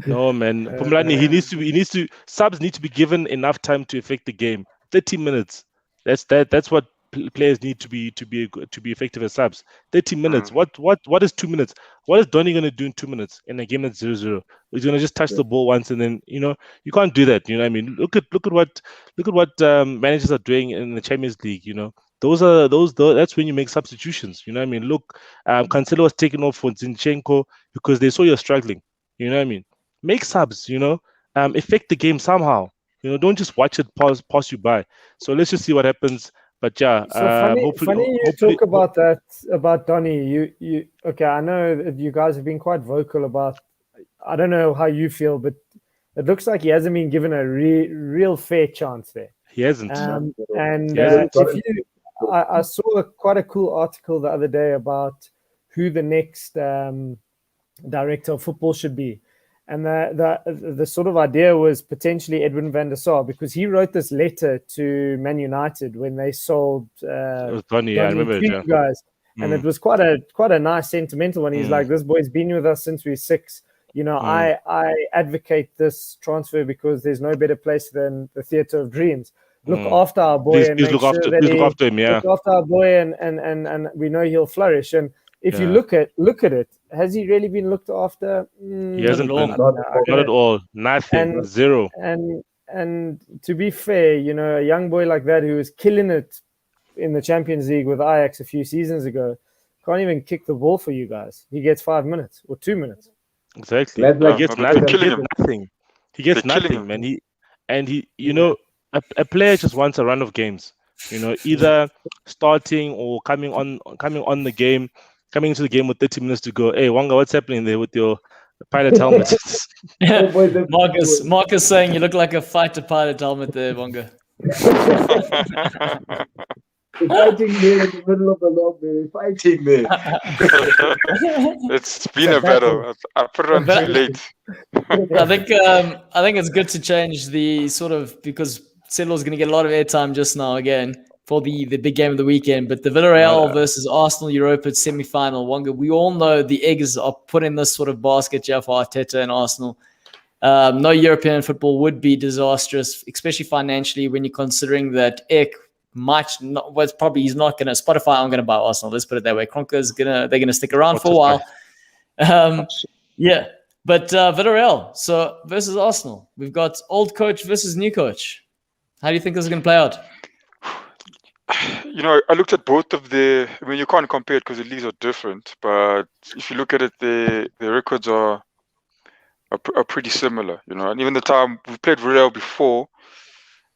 No, man. He needs to. Subs need to be given enough time to affect the game. 30 minutes. That's what players need to be effective as subs. 30 minutes. What is 2 minutes? What is Donny going to do in 2 minutes in a game that's 0-0? He's going to just touch the ball once, and then you can't do that. You know what I mean? Look at what managers are doing in the Champions League. That's when you make substitutions. You know what I mean? Look, Cancelo was taken off for Zinchenko because they saw you're struggling. You know what I mean? Make subs. Affect the game somehow. Don't just watch it pass you by. So let's just see what happens. But yeah, funny you talk about that about Donny. You okay? I know that you guys have been quite vocal about. I don't know how you feel, but it looks like he hasn't been given a real fair chance there. He hasn't. I saw quite a cool article the other day about who the next director of football should be. And the sort of idea was potentially Edwin van der Sar, because he wrote this letter to Man United when they sold it was Donny, I remember it, guys. And it was quite a nice sentimental one. He's like, this boy's been with us since we were 6. You know, I advocate this transfer because there's no better place than the Theatre of Dreams. Look after our boy and make sure that look after him, look after our boy, and we know he'll flourish. And if you look at it, has he really been looked after? He hasn't been. Not at all. Nothing. Zero. And to be fair, you know, a young boy like that who was killing it in the Champions League with Ajax a few seasons ago can't even kick the ball for you guys. He gets 5 minutes or 2 minutes. Exactly. He gets nothing. He gets nothing, man. He you know, a player just wants a run of games. You know, either starting or coming on the game, coming into the game with 30 minutes to go. Hey, Wanga, what's happening there with your pilot helmet? Marcus saying you look like a fighter pilot helmet there, Wanga. Fighting there in the middle of the long day. Fighting there. It's been a battle. I put it on too late. I think it's good to change the sort of, because Settler's going to get a lot of airtime just now again for the big game of the weekend. But the Villarreal versus Arsenal Europa semi-final, Wanga, we all know the eggs are put in this sort of basket here for Arteta and Arsenal. No European football would be disastrous, especially financially, when you're considering that Ek might not. Well, probably he's not going to. Spotify aren't going to buy Arsenal. Let's put it that way. Kroenke's they're going to stick around for a while. Yeah, but Villarreal versus Arsenal. We've got old coach versus new coach. How do you think this is going to play out? You know, I looked at both of the. I mean, you can't compare it because the leagues are different. But if you look at it, the records are pretty similar. You know, and even the time we played Villarreal before,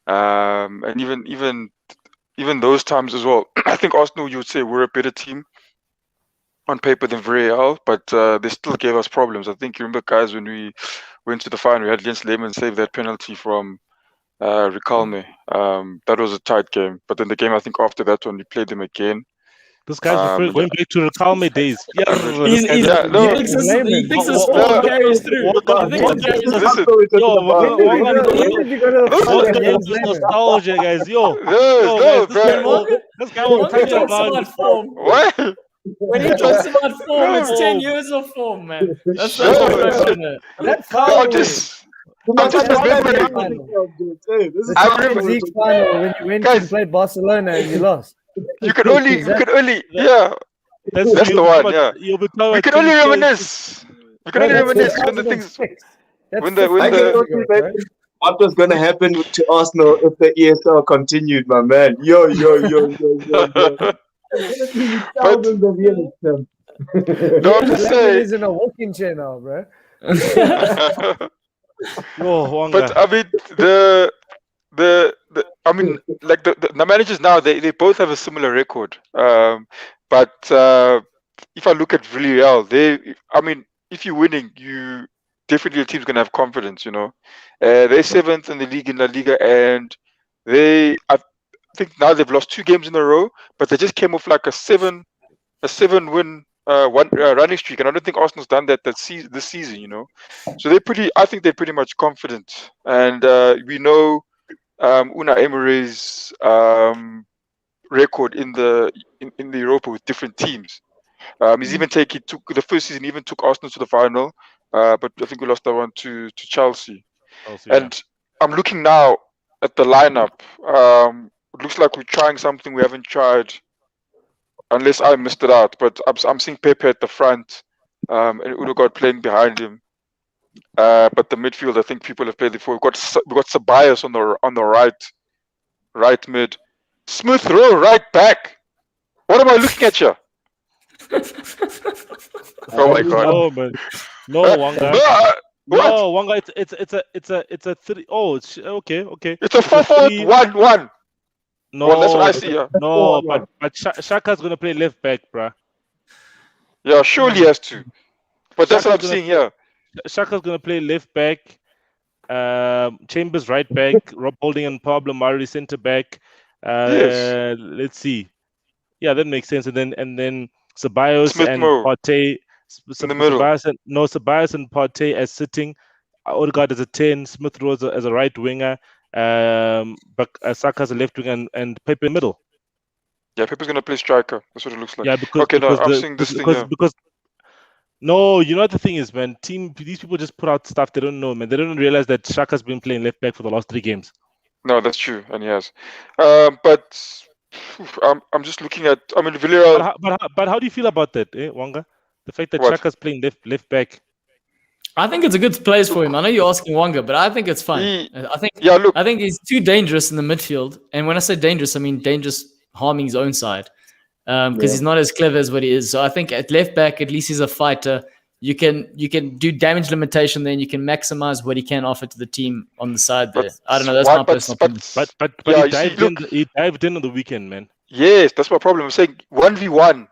and even those times as well. I think Arsenal, you would say, were a better team on paper than Villarreal, but they still gave us problems. I think you remember, guys, when we went to the final, we had Jens Lehmann save that penalty from Riquelme. That was a tight game. But then the game, I think after that one, we played them again. This guy's going back to Riquelme days. He thinks this form carries through. Nostalgia, guys. This guy will talk about form. What? When he talks about form, it's 10 years of form, man. That's how I'm just remembering. I remember the league final when you went and played Barcelona and you lost. You could only, yeah. That's the one, yeah. We could only reminisce. We could only reminisce when the things, what was going to happen to Arsenal if the ESL continued, my man? Yo. Thousands of years. No, I'm just saying. He's in a walking chair now, bro. But I mean, the managers now, they both have a similar record. But if I look at Villarreal, I mean, if you're winning, definitely your team's gonna have confidence. You know, they're 7th in the league in La Liga, and I think now they've lost 2 games in a row, but they just came off like a 7-win running streak, and I don't think Arsenal's done that this season. You know, so I think they're pretty much confident, and we know Unai Emery's record in the Europa with different teams. He's even took the first season, even took Arsenal to the final, but I think we lost that one to Chelsea. And I'm looking now at the lineup. It looks like we're trying something we haven't tried, unless I missed it out. But I'm seeing Pepe at the front, and Udegaard playing behind him. But the midfield, I think people have played before. We've got Ceballos on the right mid. Smith Rowe right back. What am I looking at you? Oh my god! No, man. No, Wanga. No, Wanga. It's a 3. Oh, it's okay. It's a 4-4-1-1. No, well, that's what I see. Yeah. No, but Shaka's gonna play left back, bruh. Yeah, surely he has to. But that's what I'm seeing. Yeah. Shaka's gonna play left back. Chambers right back. Rob Holding and Pablo Mari centre back. Yes. Let's see. Yeah, that makes sense. And then Ceballos and Partey in the middle. Ceballos and Partey as sitting. Odegaard as a 10. Smith Rowe as a right winger. But Saka as a left winger and Pepe in the middle. Yeah, Pepe's gonna play striker. That's what it looks like. Yeah, because I'm seeing this thing. Because No, you know what the thing is, man. These people just put out stuff they don't know, man. They don't realize that Shaka's been playing left back for the last 3 games. No, that's true, and he has. But I'm just looking at. I mean, Villarreal. But how do you feel about that, Wanga? The fact that Shaka's playing left back. I think it's a good place for him. I know you're asking Wanga, but I think it's fine. I think he's too dangerous in the midfield. And when I say dangerous, I mean dangerous harming his own side. Because he's not as clever as what he is. So I think at left back, at least he's a fighter. You can do damage limitation, then you can maximize what he can offer to the team on the side there. I don't know. That's my personal opinion. But he dived in on the weekend, man. Yes, that's my problem. I'm saying 1v1.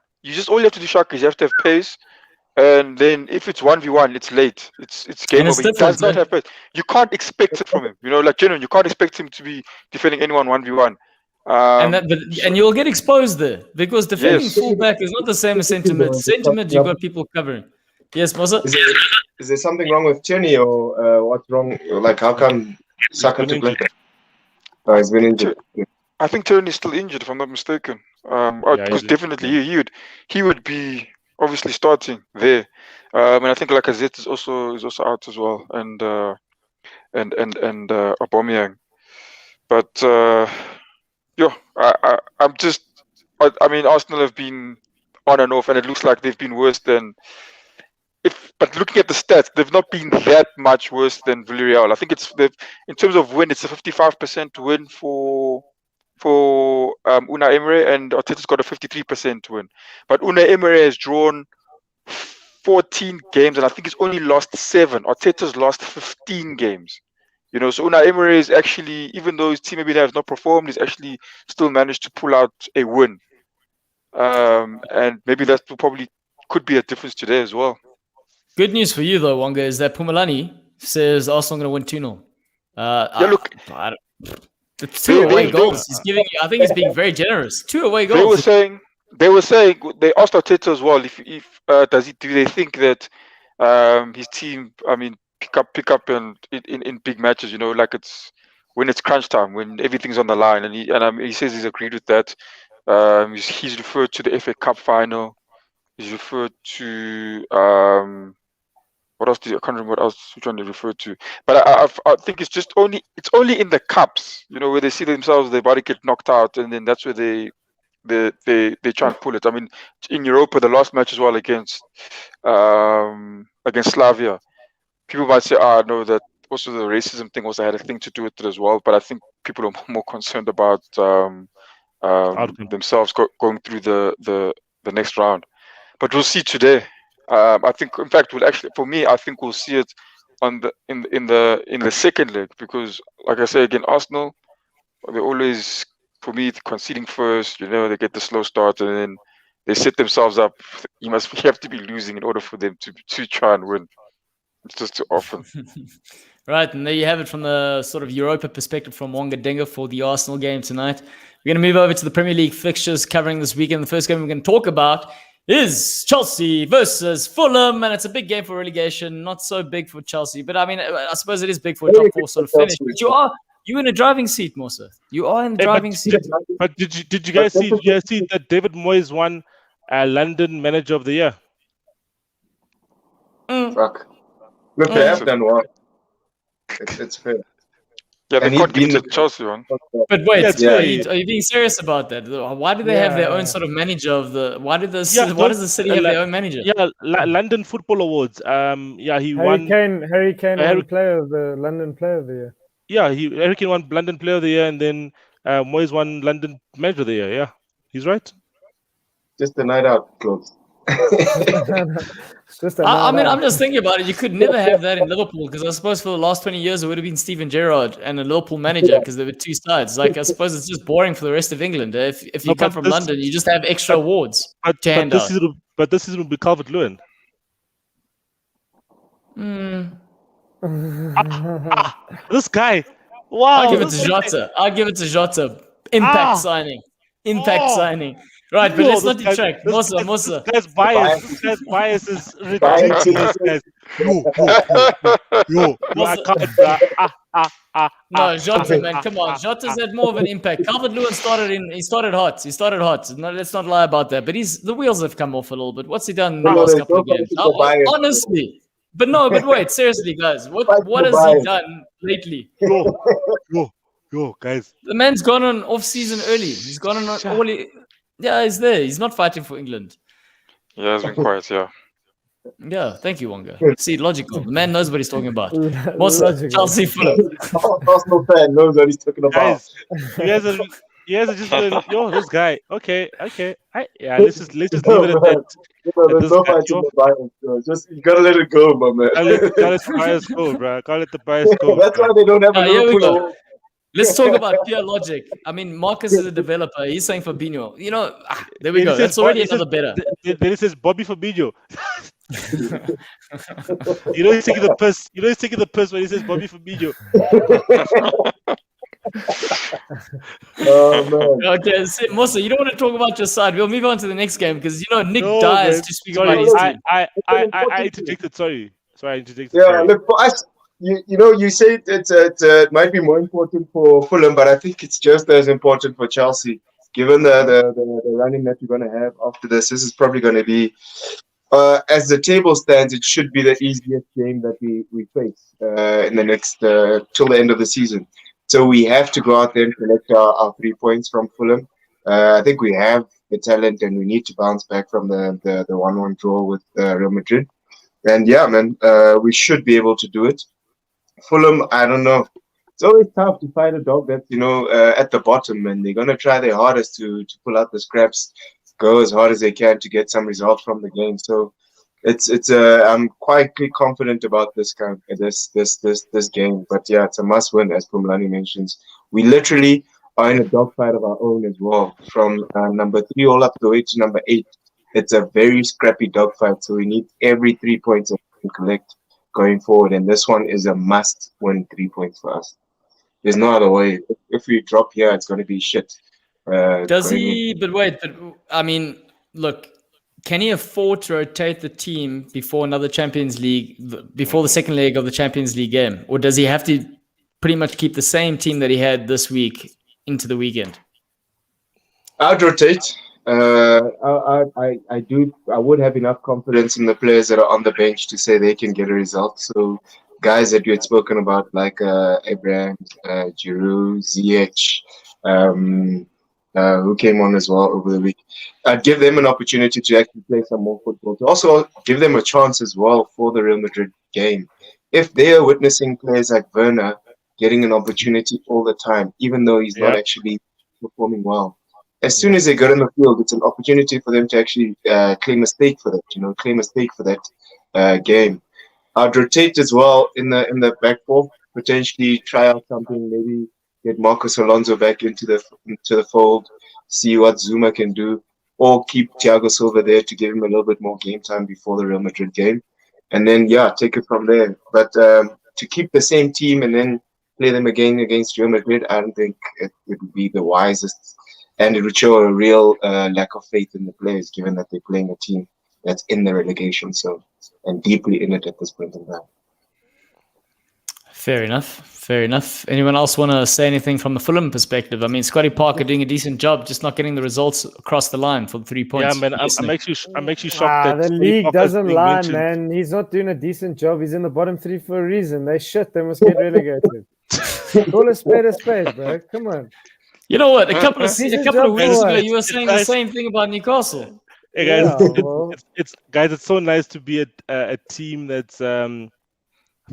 All you have to do, Shaka, is you have to have pace. And then if it's 1v1, it's late. It's game over. He does not have pace. You can't expect it from him. Genuine, you can't expect him to be defending anyone 1v1. And you'll get exposed there because defending fullback is not the same as centre mid. Centre mid, you've got people covering. Yes, Mosa? Is there something wrong with Chenny or what's wrong? Like, how come Saka to play? Oh, he's been injured. I think Tony is still injured, if I'm not mistaken. Because definitely he would be obviously starting there. And I think Lacazette is also out as well, and Aubameyang. But I mean, Arsenal have been on and off, and it looks like they've been worse than. But looking at the stats, they've not been that much worse than Villarreal. I think in terms of win, it's a 55% win for Unai Emery, and Arteta's got a 53% win. But Unai Emery has drawn 14 games, and I think he's only lost 7. Arteta's lost 15 games. So Unai Emery is actually, even though his team maybe has not performed, he's actually still managed to pull out a win. And maybe that probably could be a difference today as well. Good news for you, though, Wanga, is that Pumalani says Arsenal going to win 2-0. Look. The 2 away goals he's giving you, I think he's being very generous. 2 away goals. They were saying they asked Arteta as well do they think that his team, I mean, pick up in big matches, like it's when it's crunch time, when everything's on the line, and he says he's agreed with that. He's referred to the FA Cup final. He's referred to what else? I can't remember what else he's trying to refer to. But I think it's only in the cups, where they see themselves, their body get knocked out, and then that's where they try and pull it. I mean, in Europa, the last match as well against Slavia, people might say, no, that also the racism thing also had a thing to do with it as well. But I think people are more concerned about themselves going through the next round. But we'll see today. I think, in fact, I think we'll see it in the second leg, because, like I say again, Arsenal, they're always, for me, conceding first. They get the slow start, and then they set themselves up. You have to be losing in order for them to try and win. It's just too often. Right, and there you have it from the sort of Europa perspective from Wanga Denga for the Arsenal game tonight. We're going to move over to the Premier League fixtures covering this weekend. The first game we're going to talk about is Chelsea versus Fulham, and it's a big game for relegation. Not so big for Chelsea, but I mean, I suppose it is big for a top 4 sort of finish. But you're in a driving seat, Mosa. You are in the driving seat. But did you guys see that David Moyes won London Manager of the Year? Fuck. Look, they have done well. It's fair. Yeah, they can't give it to Chelsea one. But wait, are you being serious about that? Why do they have their own sort of manager of the? Why does the city have their own manager? Yeah, London Football Awards. He won. Harry Kane won Player of the London Player of the Year. Yeah, Harry Kane won London Player of the Year, and then Moyes won London Manager of the Year. Yeah, he's right. Just a night out, close. I'm just thinking about it. You could never have that in Liverpool, because I suppose for the last 20 years it would have been Steven Gerrard and a Liverpool manager, because there were 2 sides. Like, I suppose it's just boring for the rest of England. If you come from London, you just have extra awards to hand out. But this season will be Calvert-Lewin. This guy. Wow. I'll give it to Jota. Impact signing. Signing. Right, but let's not detract. Mosa. This guy's bias is ridiculous. Yo, I can't. No, Jota, man, come on. Jota's had more of an impact. Calvert-Lewin started hot. He started hot. No, let's not lie about that. But the wheels have come off a little bit. What's he done in the last couple of games? Honestly. But wait, seriously, guys. What has he done lately? Yo, guys. The man's gone on off-season early. He's gone on early. Yeah, he's there. He's not fighting for England. Yeah, it's been quiet, yeah. Yeah, thank you, Wonga. See, logical. The man knows what he's talking about. What's Chelsea Fulham? Arsenal fan knows what he's talking about. Guys, you guys are just going, yo, this guy. Okay. Let's just leave it at that. There's no fight in the bias. Just you gotta let it go, my man. Can't let the bias go, bro. Can't let the bias go. That's why they don't have a Liverpool. Let's talk about pure logic. I mean, Marcus is a developer. He's saying Fabinho. There we go. That's already another better. Then it says Bobby Fabinho. He's taking the piss. He's taking the piss when he says Bobby Fabinho. Oh man. Okay, Mosa, you don't want to talk about your side. We'll move on to the next game because Nick dies to speak about his team. I interjected. Sorry, I interjected. Yeah, look for us. You say it might be more important for Fulham, but I think it's just as important for Chelsea. Given the running that we're going to have after this is probably going to be, as the table stands, it should be the easiest game that we face in the next till the end of the season. So we have to go out there and collect our 3 points from Fulham. I think we have the talent, and we need to bounce back from the 1-1 draw with Real Madrid. And yeah, man, we should be able to do it. Fulham, I don't know. It's always tough to fight a dog that's at the bottom, and they're gonna try their hardest to pull out the scraps, go as hard as they can to get some results from the game. So it's I'm quite confident about this game. But yeah, it's a must win, as Pumlani mentions. We literally are in a dogfight of our own as well, from number 3 all up the way to number 8. It's a very scrappy dogfight, so we need every 3 points that we can collect going forward, and this one is a must-win 3 points for us. There's no other way. If we drop here, it's going to be shit. Does he? But wait. But I mean, look. Can he afford to rotate the team before another Champions League, before the second leg of the Champions League game, or does he have to pretty much keep the same team that he had this week into the weekend? I'd rotate. I would have enough confidence in the players that are on the bench to say they can get a result. So guys that you had spoken about, like Abraham, Giroud, Ziyech, who came on as well over the week, I'd give them an opportunity to actually play some more football, to also give them a chance as well for the Real Madrid game. If they are witnessing players like Werner getting an opportunity all the time, even though he's not actually performing well, as soon as they get on the field, it's an opportunity for them to actually claim a stake for that, game. I'd rotate as well in the back four, potentially try out something, maybe get Marcos Alonso back into the fold, see what Zuma can do, or keep Thiago Silva there to give him a little bit more game time before the Real Madrid game, and then take it from there. But to keep the same team and then play them again against Real Madrid, I don't think it would be the wisest. And it would show a real lack of faith in the players, given that they're playing a team that's in the relegation zone and deeply in it at this point in time. Fair enough. Anyone else want to say anything from the Fulham perspective? I mean, Scotty Parker doing a decent job, just not getting the results across the line for the 3 points. Yeah, man, I'm actually shocked that the league doesn't lie, man. He's not doing a decent job. He's in the bottom 3 for a reason. They must get relegated. Call a spade, bro. Come on. You know what? A couple of weeks ago, you were saying the same thing about Newcastle. Hey guys, it's so nice to be a team that's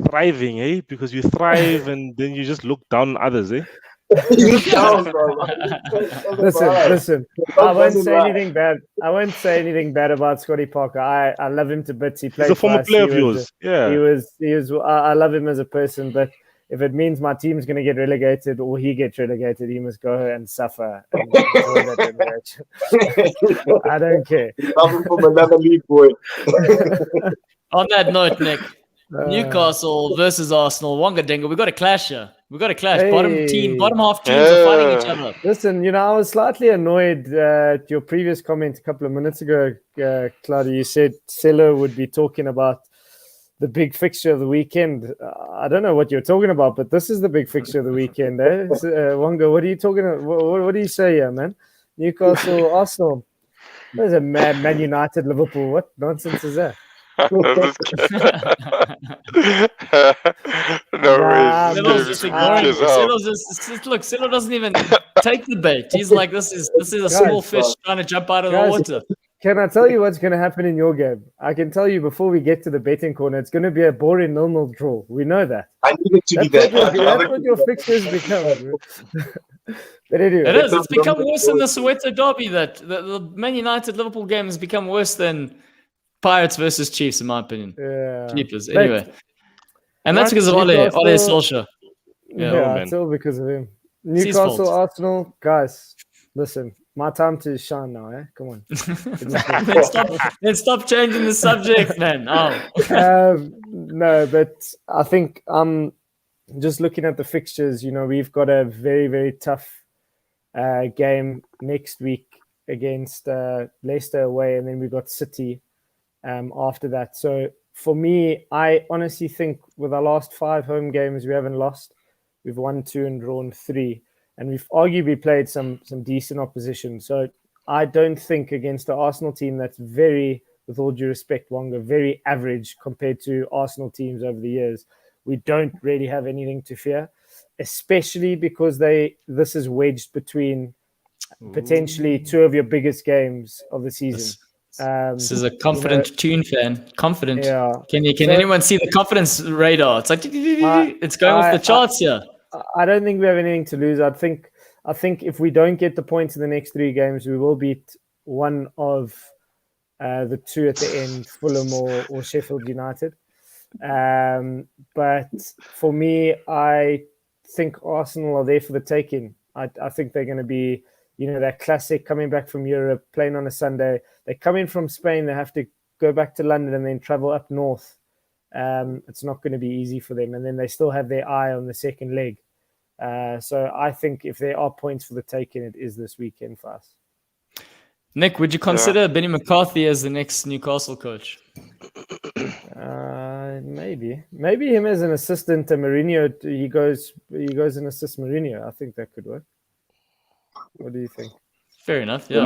thriving, eh? Because you thrive and then you just look down on others, eh? Listen. I won't say anything bad. I won't say anything bad about Scotty Parker. I love him to bits. He played. He's a former player of yours. Yeah. He was. I love him as a person, but if it means my team's going to get relegated or he gets relegated, he must go and suffer. And I don't care. I'm from another league, boy. On that note, Nick, Newcastle versus Arsenal, Wonga Denga, we got a clash here. Hey. Bottom half teams are fighting each other. Listen, I was slightly annoyed at your previous comment a couple of minutes ago, Claudia. You said Cello would be talking about the big fixture of the weekend. I don't know what you're talking about, but this is the big fixture of the weekend. Wonga, what are you talking about? What do you say here, man? Newcastle, Arsenal. There's a Man United, Liverpool. What nonsense is that? No way. Look, Silo doesn't even take the bait. He's like, this is a small fish trying to jump out of the water. Can I tell you what's going to happen in your game? I can tell you before we get to the betting corner, it's going to be a boring 0-0 draw. We know that. I need it to be that. That's what your fixtures become. But anyway, it is. It's become worse than the Soweto derby. That the Man United Liverpool game has become worse than Pirates versus Chiefs, in my opinion. Yeah. Keepers. Anyway. And that's because of Ole Solskjaer. Yeah, it's all because of him. Newcastle, Arsenal, guys, listen. My time to shine now, eh? Come on. Then stop changing the subject, man. No, but I think just looking at the fixtures, we've got a very, very tough game next week against Leicester away, and then we've got City after that. So for me, I honestly think with our last 5 home games, we haven't lost. We've won 2 and drawn 3. And we've arguably played some decent opposition. So I don't think against the Arsenal team that's very, with all due respect, Wonga, very average compared to Arsenal teams over the years, we don't really have anything to fear, especially because this is wedged between potentially 2 of your biggest games of the season. This is a confident tune fan. Confident. Yeah. Can anyone see the confidence radar? It's like it's going off the charts here. I don't think we have anything to lose. I think if we don't get the points in the next 3 games, we will beat one of the 2 at the end, Fulham or Sheffield United. But for me, I think Arsenal are there for the taking. I think they're going to be, that classic coming back from Europe, playing on a Sunday. They come in from Spain, they have to go back to London and then travel up north. It's not going to be easy for them. And then they still have their eye on the second leg. So I think if there are points for the taking, it is this weekend for us. Nick, would you consider Benny McCarthy as the next Newcastle coach? Maybe him as an assistant to Mourinho. He goes and assists Mourinho. I think that could work. What do you think? Fair enough. Yeah.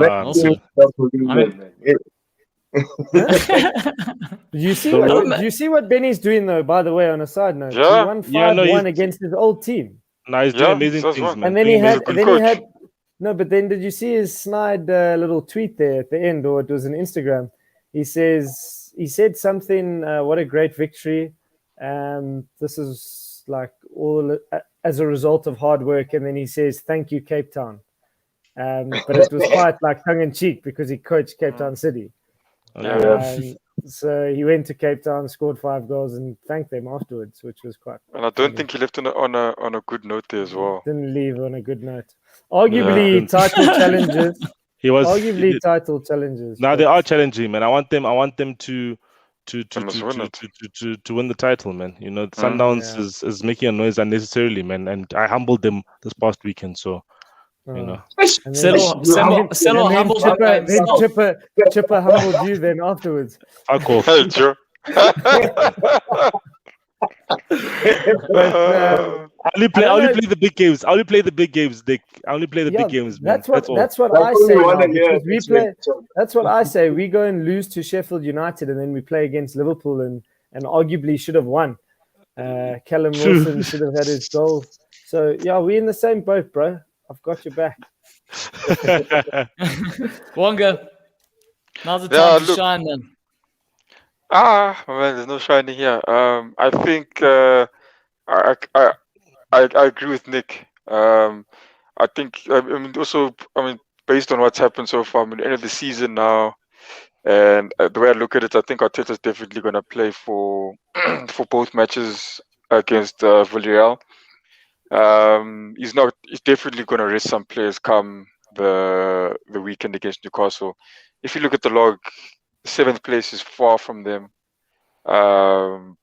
Do you see what Benny's doing though? By the way, on a side note, he won 5-1 against his old team. No, he's doing amazing things, man. And then but then did you see his snide little tweet there at the end, or it was an Instagram? He said something. What a great victory! This is like all as a result of hard work, and then he says, "Thank you, Cape Town." But it was quite like tongue in cheek because he coached Cape Town City. So he went to Cape Town, scored 5 goals, and thanked them afterwards, which was quite. And I don't think he left on a good note there as well. Didn't leave on a good note. Arguably title challenges. He was title challenges. Now they are challenging, man. I want them to win the title, man. Sundowns is making a noise unnecessarily, man. And I humbled them this past weekend, so. Selo humbled Chipper humbled you then afterwards. Fuck off. Hey, Joe. I only play the big games. I only play the big games, Dick. I only play the big games, man. That's what I say. That's what I say. We go and lose to Sheffield United, and then we play against Liverpool, and arguably should have won. Callum Wilson should have had his goal. So yeah, we're in the same boat, bro. I've got your back. Wonga, now's the time to shine, man. Man, there's no shining here. I think I agree with Nick. I think based on what's happened so far, the end of the season now, and the way I look at it, I think Arteta's definitely going to play for both matches against Villarreal. He's definitely going to rest some players come the weekend against Newcastle. If you look at the log, 7th place is far from them. Aston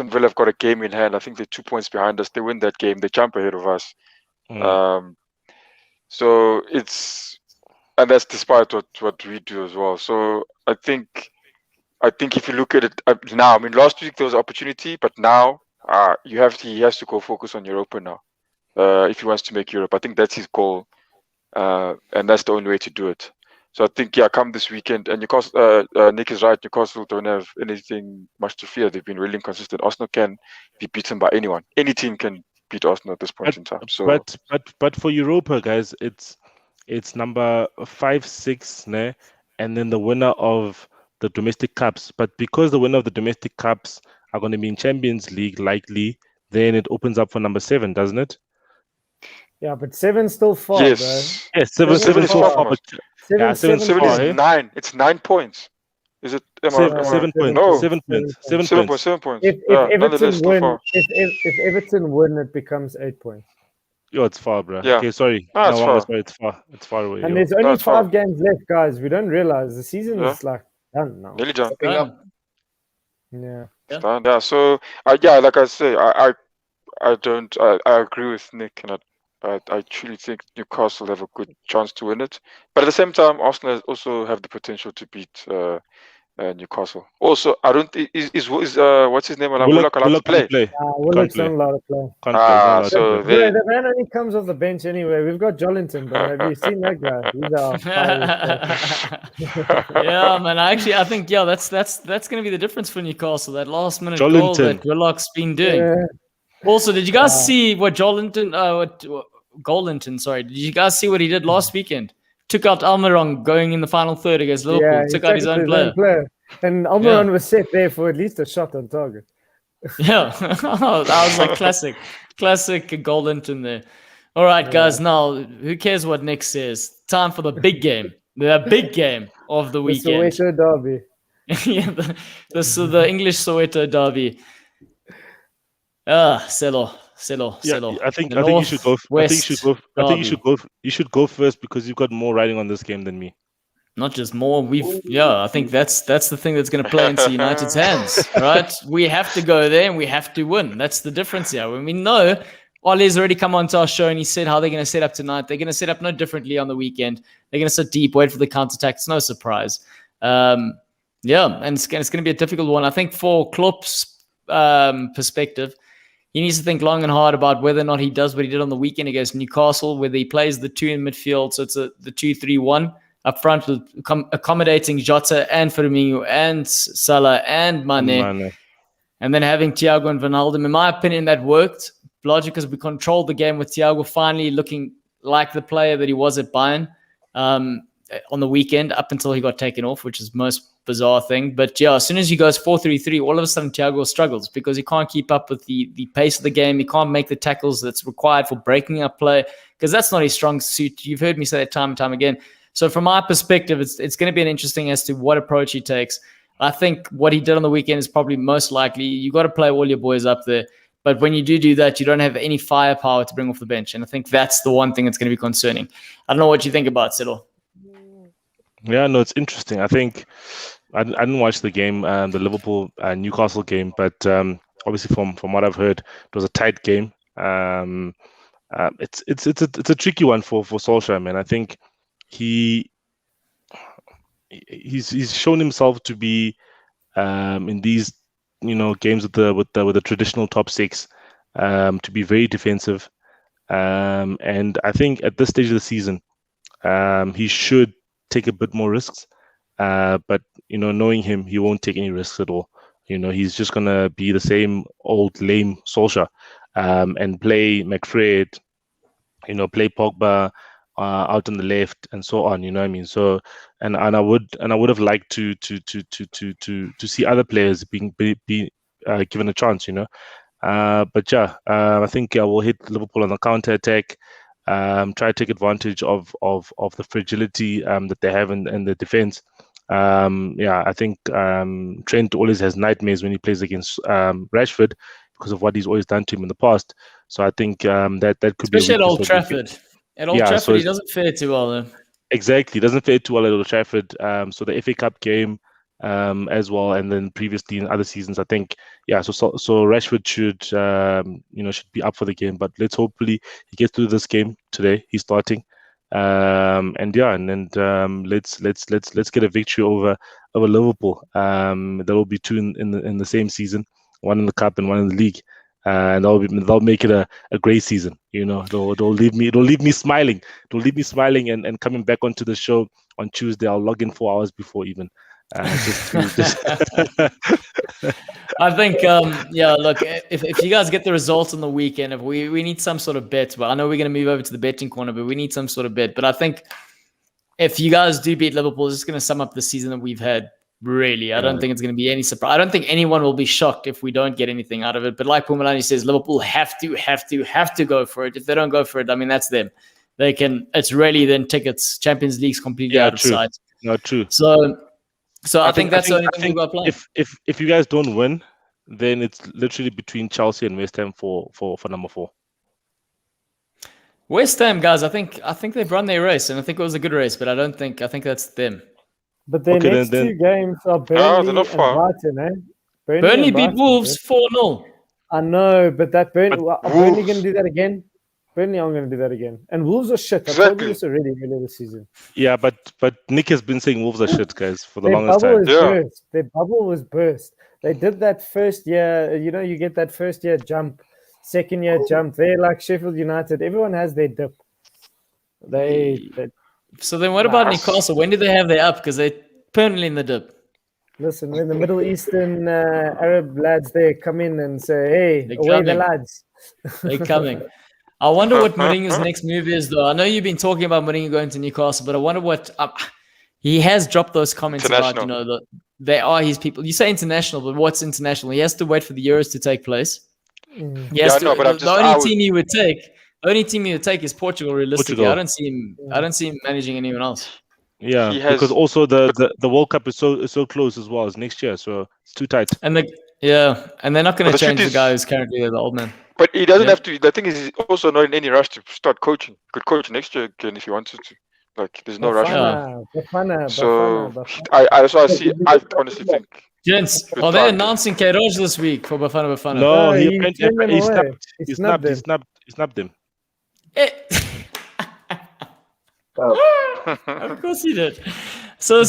Villa have got a game in hand. I think they're 2 points behind us. They win that game, they jump ahead of us. So and that's despite what we do as well. So I think I think if you look at it now, I mean, last week there was opportunity, but now he has to go focus on Europa now. If he wants to make Europe, I think that's his goal, and that's the only way to do it. So I think, come this weekend, and Newcastle, Nick is right. Newcastle don't have anything much to fear. They've been really inconsistent. Arsenal can be beaten by anyone. Any team can beat Arsenal at this point in time. So, but for Europa, guys, it's number 5, 6, ne? And then the winner of the domestic cups. But because the winner of the domestic cups are going to be in Champions League, likely, then it opens up for number 7, doesn't it? Yeah, but 7's still far, yes, bro. Yes, 7 is far. Seven is 9. It's 9 points. Is it? 7 points. No. 7 points. 7 points. 7 points. If Everton win, if Everton win, it becomes 8 points. Yo, it's far, bro. Yeah. Okay, sorry. No, it's far. Sorry, it's far. It's far away. And there's only 5 games left, guys. We don't realize the season is like done now. Nearly done. Yeah. Yeah. So, like I say, I agree with Nick, and I truly think Newcastle have a good chance to win it. But at the same time, Arsenal also have the potential to beat Newcastle. Also, I don't is what's his name? Willock allowed to play? Willock's not allowed to play. So the man only comes off the bench anyway. We've got Jolinton, but have you seen that guy? He's our yeah, man. I think that's going to be the difference for Newcastle. That last minute goal that Willock's been doing. Yeah. Also, did you guys see what Golinton? Sorry, did you guys see what he did last weekend? Took out Almiron going in the final third against Liverpool. Yeah, took out his own player. And Almiron was set there for at least a shot on target. Yeah, that was like classic Golinton there. All right, guys. Now, who cares what Nick says? Time for the big game. The big game of the weekend. The Soweto derby. Yeah, the English Soweto derby. Selo. I think you should go. You should go first because you've got more riding on this game than me. Not just more. I think that's the thing that's going to play into United's hands, right? We have to go there and we have to win. That's the difference here. When we know Ollie's already come onto our show and he said how they're going to set up tonight. They're going to set up no differently on the weekend. They're going to sit deep, wait for the counter-attack. It's no surprise. And it's going to be a difficult one. I think for Klopp's perspective, he needs to think long and hard about whether or not he does what he did on the weekend against Newcastle, whether he plays the 2 in midfield. So it's the 2-3-1 up front with accommodating Jota and Firmino and Salah and Mane. And then having Thiago and Wijnaldum. In my opinion, that worked largely because we controlled the game with Thiago finally looking like the player that he was at Bayern on the weekend up until he got taken off, which is the most bizarre thing. But yeah, as soon as he goes 4-3-3, all of a sudden Thiago struggles because he can't keep up with the pace of the game. He can't make the tackles that's required for breaking up play because that's not his strong suit. You've heard me say that time and time again. So from my perspective, it's going to be an interesting as to what approach he takes. I think what he did on the weekend is probably most likely. You got to play all your boys up there. But when you do that, you don't have any firepower to bring off the bench. And I think that's the one thing that's going to be concerning. I don't know what you think about Settle. Yeah, no, it's interesting. I think I didn't watch the game, the Liverpool Newcastle game, but obviously from what I've heard, it was a tight game. It's a tricky one for Solskjaer, man. I think he's shown himself to be in these games with the traditional top 6 to be very defensive, and I think at this stage of the season he should take a bit more risks, but knowing him, he won't take any risks at all. He's just gonna be the same old lame Solskjaer, and play McFred, play Pogba out on the left and so on. You know what I mean? So and I would have liked to see other players be given a chance. But yeah, I think we'll hit Liverpool on the counter attack. Try to take advantage of the fragility that they have in the defense. I think Trent always has nightmares when he plays against Rashford because of what he's always done to him in the past. So I think that could especially be at Old Trafford. At Old Trafford, he doesn't fare too well, though. Exactly, doesn't fare too well at Old Trafford. So the FA Cup game as well, and then previously in other seasons, I think, so Rashford should be up for the game. But let's hopefully he gets through this game today. He's starting, And let's get a victory over Liverpool. There will be two in the same season, one in the cup and one in the league. And they'll make it a great season. They'll leave me smiling. They'll leave me smiling and coming back onto the show on Tuesday. I'll log in 4 hours before even. Just I think, look, if you guys get the results on the weekend, if we need some sort of bet. Well, I know we're going to move over to the betting corner, but we need some sort of bet. But I think if you guys do beat Liverpool, it's just going to sum up the season that we've had. Really, I don't think it's going to be any surprise. I don't think anyone will be shocked if we don't get anything out of it. But like Pumalani says, Liverpool have to go for it. If they don't go for it, I mean, that's them. They can. It's really then tickets. Champions League's completely out of sight. No, true. So I think that's the only thing we've got playing. If you guys don't win, then it's literally between Chelsea and West Ham for number 4. West Ham, guys, I think they've run their race, and I think it was a good race, but I think that's them. But their next two games are Burnley and Brighton, eh? Burnley beat Wolves 4-0. I know, but are Burnley going to do that again? Burnley aren't going to do that again. And Wolves are shit. I've told you this already earlier this season. Yeah, but Nick has been saying Wolves are shit, guys, for the longest time. Their bubble was burst. They did that first year. You get that first year jump, second year jump. They're like Sheffield United. Everyone has their dip. So then what about Newcastle? When did they have their up? Because they're permanently in the dip. Listen, when the Middle Eastern Arab lads there come in and say, hey, away the lads. They're coming. I wonder what Mourinho's next move is, though. I know you've been talking about Mourinho going to Newcastle, but I wonder what he has dropped those comments about. They are his people. You say international, but what's international? He has to wait for the Euros to take place. The only team he would take is Portugal. Realistically, I don't see him managing anyone else. Yeah, because also the World Cup is so close as well as next year, so it's too tight. And they're not going to change the guy who's currently the old man. But he doesn't have to. The thing is, he's also not in any rush to start coaching. He could coach next year again if he wanted to. Like, there's no rush. I honestly think. Gents, are they announcing Queiroz this week for Bafana? No, he snapped them. Of course he did. So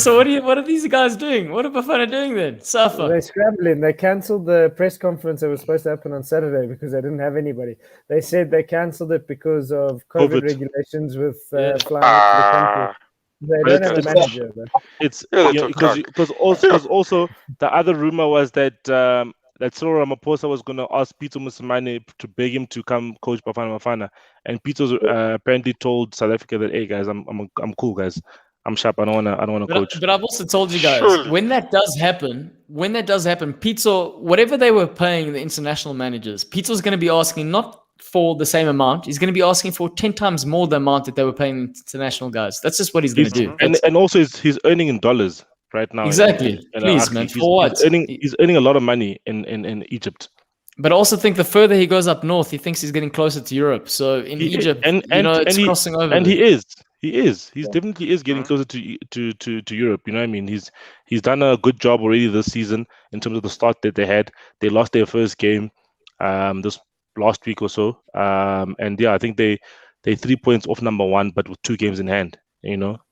what are these guys doing? What are Bafana doing then? Suffer. They're scrambling. They cancelled the press conference that was supposed to happen on Saturday because they didn't have anybody. They said they cancelled it because of COVID regulations with flying to the country. They don't have a manager. It's because also the other rumor was that Cyril Ramaphosa was going to ask Peter Musimane to beg him to come coach Bafana, and Peter apparently told South Africa that, hey guys, I'm cool, guys. I'm sharp. I don't want to coach. But I've also told you guys, when that does happen, Pizzo, whatever they were paying the international managers, Pizzo's going to be asking not for the same amount. He's going to be asking for 10 times more the amount that they were paying international guys. That's just what he's going to do. And also he's earning in dollars right now. Exactly. Please, man. For what? He's earning a lot of money in Egypt. But I also think the further he goes up north, he thinks he's getting closer to Europe. So in Egypt, it's crossing over. And he is. He definitely is getting closer to Europe. You know what I mean? He's done a good job already this season in terms of the start that they had. They lost their first game this last week or so. I think they 3 points off number 1, but with 2 games in hand.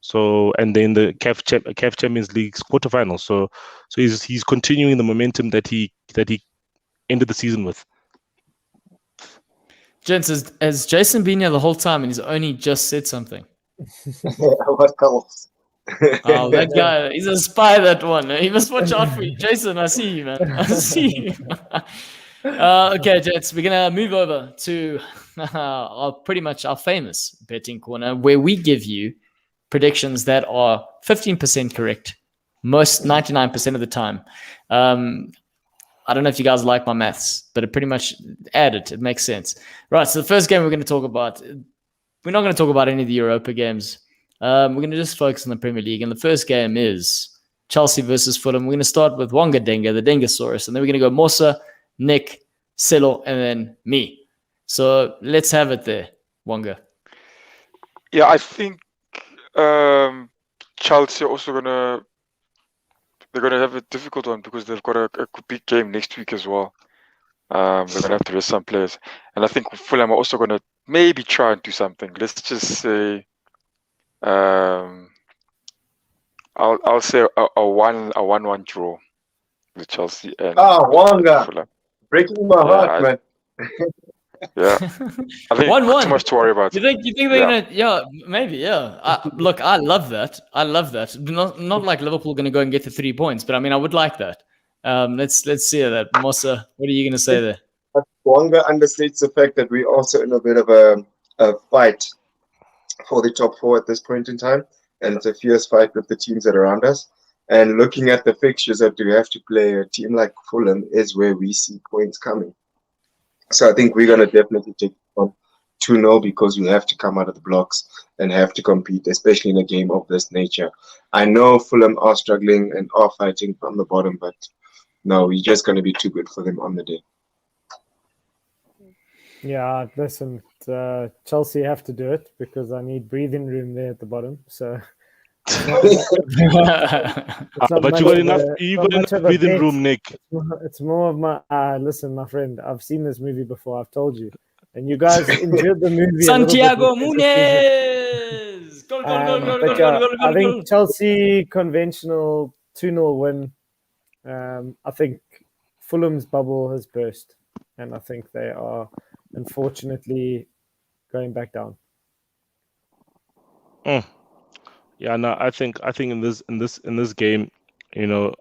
So and then the CAF Champions League quarterfinals. So he's continuing the momentum that he ended the season with. Gents, has Jason been here the whole time and he's only just said something? What else? Oh, that guy, he's a spy, that one. He must watch out for you. Jason, I see you, man. I see you. Okay, gents, we're going to move over to pretty much our famous betting corner where we give you predictions that are 15% correct, most 99% of the time. I don't know if you guys like my maths, but it pretty much added. It makes sense. Right, so the first game we're going to talk about, we're not going to talk about any of the Europa games. We're going to just focus on the Premier League. And the first game is Chelsea versus Fulham. We're going to start with Wonga Denga, the Dengasaurus. And then we're going to go Mosa, Nick, Selo, and then me. So let's have it there, Wonga. Yeah, I think Chelsea are also they're gonna have a difficult one because they've got a big game next week as well. They're gonna have to rest some players, and I think Fulham are also gonna maybe try and do something. Let's just say I'll say a 1-1 draw with Chelsea and Wonga, Fulham. breaking my heart, man. Yeah, I think 1-1. too much to worry about. You think they're gonna? Yeah, maybe. Yeah. Look, I love that. I love that. Not like Liverpool gonna go and get the 3 points, but I mean, I would like that. Let's see that. Mossa, what are you gonna say there? Wonga understates the fact that we're also in a bit of a fight for the top 4 at this point in time, and it's a fierce fight with the teams that are around us. And looking at the fixtures that we have to play, a team like Fulham is where we see points coming. So I think we're going to definitely take on 2-0 because we have to come out of the blocks and have to compete, especially in a game of this nature. I know Fulham are struggling and are fighting from the bottom, but no, we're just going to be too good for them on the day. Yeah, listen, Chelsea have to do it because I need breathing room there at the bottom. So, but you got enough. You got enough breathing room, Nick. It's more of my listen, my friend. I've seen this movie before. I've told you, and you guys enjoyed the movie. Santiago Muniz. Goal. I think Chelsea conventional 2-0 win. I think Fulham's bubble has burst, and I think they are unfortunately going back down. Yeah, no, I think in this game, you know,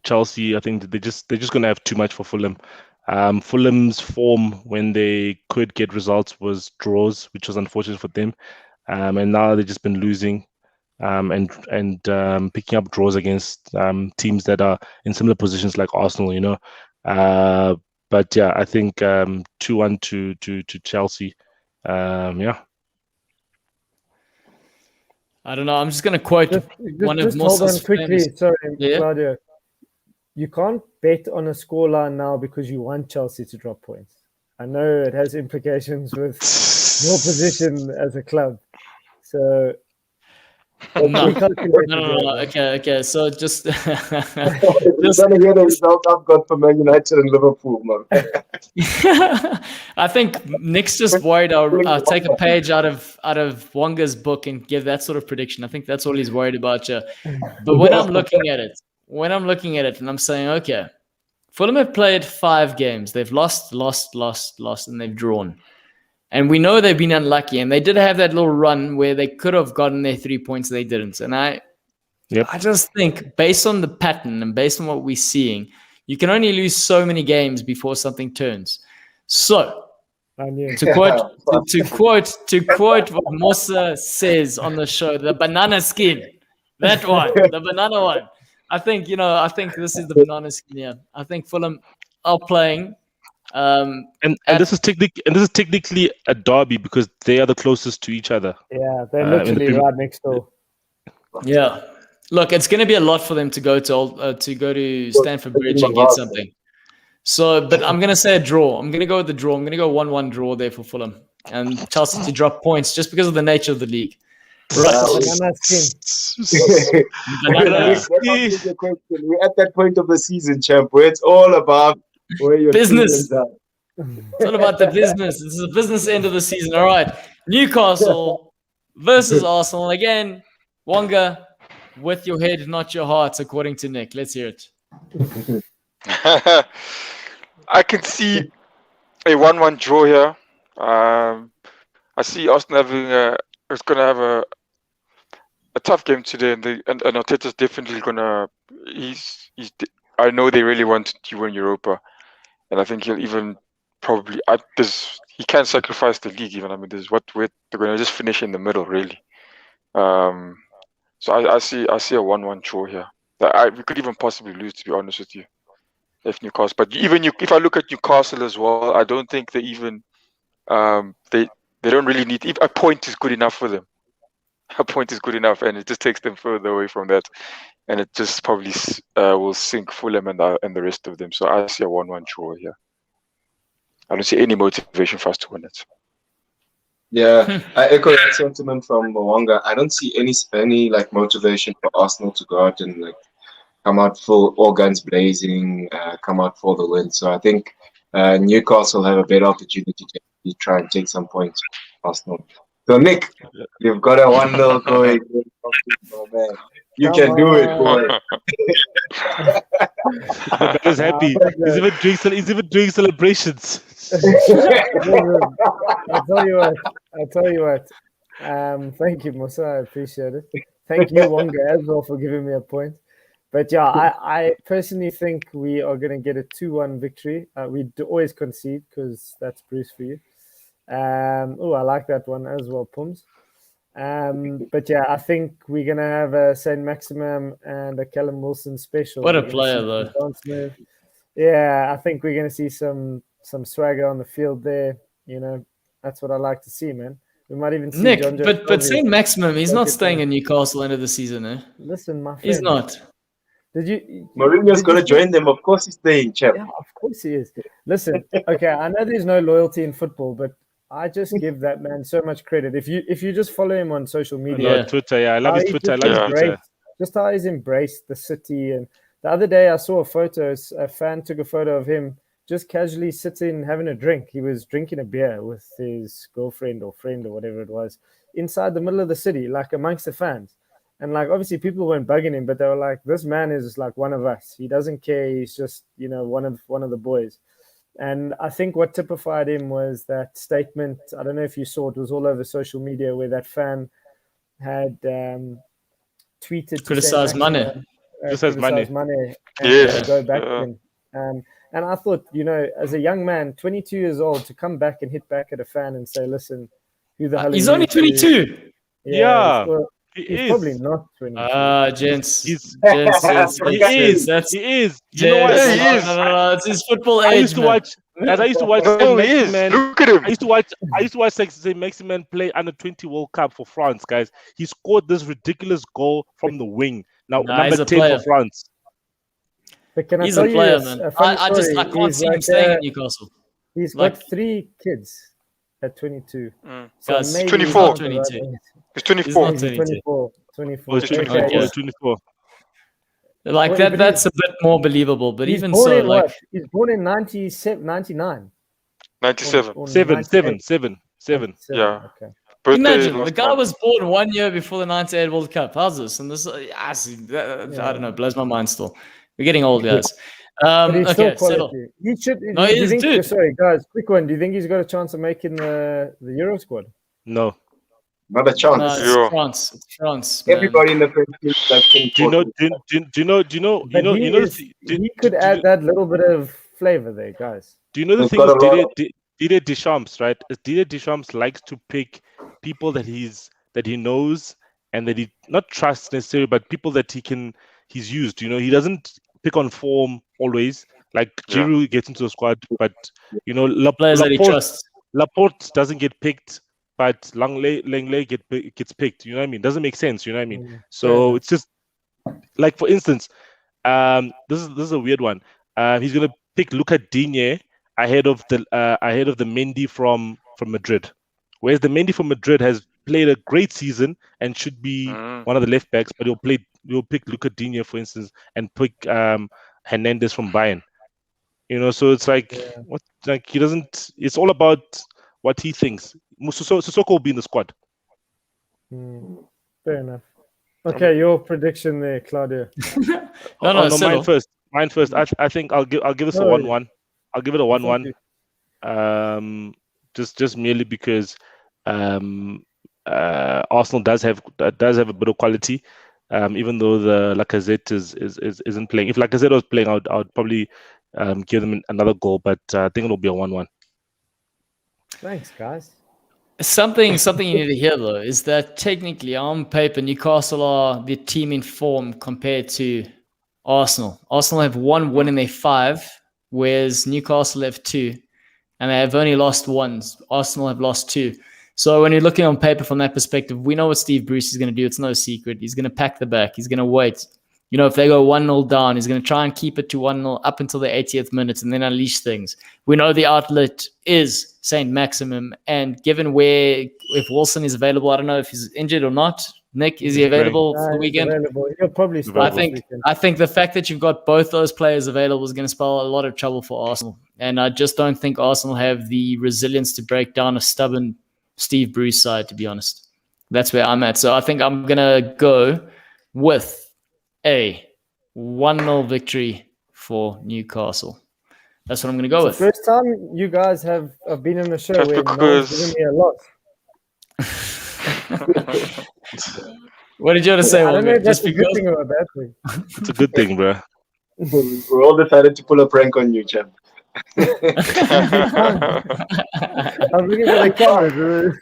Chelsea, I think they're just gonna have too much for Fulham. Fulham's form when they could get results was draws, which was unfortunate for them. And now they've just been losing, and picking up draws against teams that are in similar positions like Arsenal, you know. But yeah, I think 2-1 to Chelsea. Yeah. I don't know. I'm just going to quote one of Mossa's hold on quickly. famous... Sorry, Claudio. You can't bet on a scoreline now because you want Chelsea to drop points. I know it has implications with your position as a club. So... No. Okay. So just trying to hear the results I've got for Man United and Liverpool, man. I think Nick's just worried I'll take a page out of Wonga's book and give that sort of prediction. I think that's all he's worried about. But when I'm looking at it and I'm saying, okay, Fulham have played 5 games. They've lost, and they've drawn. And we know they've been unlucky, and they did have that little run where they could have gotten their 3 points, they didn't. And I just think, based on the pattern and based on what we're seeing, you can only lose so many games before something turns. So, to quote what Mossa says on the show, the banana skin, that one, the banana one. I think this is the banana skin here. I think Fulham are playing. And this is technically a derby because they are the closest to each other. Yeah, they're literally right next door. Yeah, look, it's going to be a lot for them to go to Stamford Bridge and get something. So, but I'm going to say a draw. I'm going to go with the draw. I'm going to go 1-1 draw there for Fulham and Chelsea to drop points just because of the nature of the league. Right. We're at that point of the season, champ, where it's all about where your business. It's all about the business. This is the business end of the season. All right. Newcastle versus Arsenal. Again, Wonga, with your head, not your heart, according to Nick. Let's hear it. I can see a 1-1 draw here. I see Arsenal is going to have a tough game today, and Arteta's definitely going to. I know they really want to win Europa. And I think he'll even probably he can't sacrifice the league even. I mean, they're going to just finish in the middle, really. So I see a 1-1 draw here. We could even possibly lose, to be honest with you, if Newcastle. But if I look at Newcastle as well, I don't think they even they don't really need. A point is good enough for them. A point is good enough, and it just takes them further away from that. And it just probably will sink Fulham and the rest of them. So I see a 1-1 draw here. I don't see any motivation for us to win it. Yeah, I echo that sentiment from Mwanga. I don't see any like motivation for Arsenal to go out and like come out full, all guns blazing, come out for the win. So I think Newcastle have a better opportunity to try and take some points. Arsenal. So, Nick, you've got a 1-0 going. Oh, man. You can do it, boy. The man is happy. He's even doing celebrations. I'll tell you what. Thank you, Musa. I appreciate it. Thank you, Wonga, as well, for giving me a point. But yeah, I personally think we are going to get a 2-1 victory. We always concede because that's Bruce for you. I like that one as well, Pums. But yeah, I think we're going to have a St. Maximum and a Callum Wilson special. What a player, though. Yeah, I think we're going to see some swagger on the field there. That's what I like to see, man. We might even see Nick, John but St. Maximum, he's not staying in Newcastle end of the season, eh? Listen, my friend. He's not. Mourinho's going to join them. Of course he's staying, chap. Yeah, of course he is. Listen, okay, I know there's no loyalty in football, but I just give that man so much credit. If you just follow him on social media, Twitter, I love his Twitter. Just how he's embraced the city. And the other day I saw a photo. A fan took a photo of him just casually sitting having a drink. He was drinking a beer with his girlfriend or friend or whatever it was inside the middle of the city, like amongst the fans. And like obviously people weren't bugging him, but they were like, "This man is like one of us. He doesn't care. He's just one of the boys." And I think what typified him was that statement. I don't know if you saw it. Was all over social media where that fan had tweeted criticize money. Criticize money. And go back to him. And I thought, as a young man, 22 years old, to come back and hit back at a fan and say, "Listen, who the hell?" He's only 22. Yeah. He's probably not 22. Gents. He is. You know what? He is. No, it's his football age. I used to watch. Look at him. I used to watch St. Maximin play under 20 World Cup for France, guys. He scored this ridiculous goal from the wing. Now number 10 for France. But can he's I a tell player, you, man. I can't see him staying at Newcastle. He's got 3 kids at 22. So guys, 24. 22. He's 24. He's not 24. 24. He's 24. Like that. That's a bit more believable. But even so, like he's born in 97, 99. 97. 7. Yeah. Okay. Imagine the guy was born 1 year before the 98 World Cup. How's this? And this, I don't know, blows my mind still. We're getting old, guys. Okay, settle. He should. No, he is, dude. Sorry, guys. Quick one. Do you think he's got a chance of making the Euro squad? No. Not a chance. No, it's France. Everybody in the French team is like he could add that little bit of flavor there, guys. Do you know the thing with Didier Deschamps, right? Didier Deschamps likes to pick people that he knows and that he not trusts necessarily, but people that he's used. He doesn't pick on form always. Like Giroud gets into the squad, but players that he trusts. Laporte doesn't get picked, but Langley gets picked. You know what I mean? Doesn't make sense. You know what I mean? So it's just like, for instance, this is a weird one. He's gonna pick Luca Digne ahead of the Mendy from Madrid, whereas the Mendy from Madrid has played a great season and should be one of the left backs, but he'll pick Luca Digne, for instance, and pick Hernandez from Bayern. So it's like he doesn't. It's all about what he thinks. Sissoko will be in the squad. Fair enough. Okay, your prediction there, Claudio. No, Mine first. I think I'll give this a 1-1. I'll give it a 1-1. Just merely because Arsenal does have a bit of quality. Even though the Lacazette isn't playing. If Lacazette was playing, I would probably give them another goal. But I think it'll be a 1-1. Thanks, guys. Something you need to hear, though, is that technically on paper, Newcastle are the team in form compared to Arsenal. Arsenal have 1 win in their 5, whereas Newcastle have 2, and they have only lost 1. Arsenal have lost 2. So when you're looking on paper from that perspective, we know what Steve Bruce is going to do. It's no secret. He's going to pack the back. He's going to wait. If they go 1-0 down, he's going to try and keep it to 1-0 up until the 80th minute and then unleash things. We know the outlet is St. Maximum, and given if Wilson is available, I don't know if he's injured or not. Nick, is he available for the weekend? He'll probably start. I think the fact that you've got both those players available is going to spell a lot of trouble for Arsenal. And I just don't think Arsenal have the resilience to break down a stubborn Steve Bruce's side, to be honest. That's where I'm at. So I think I'm going to go with a 1-0 victory for Newcastle. That's what I'm going to go with. The first time you guys have been in a show just where no one's giving me a loss. What did you want to say? I don't know if that's a good thing or a bad thing. It's a good thing, bro. We all decided to pull a prank on you, champ. I'm looking for the cameras.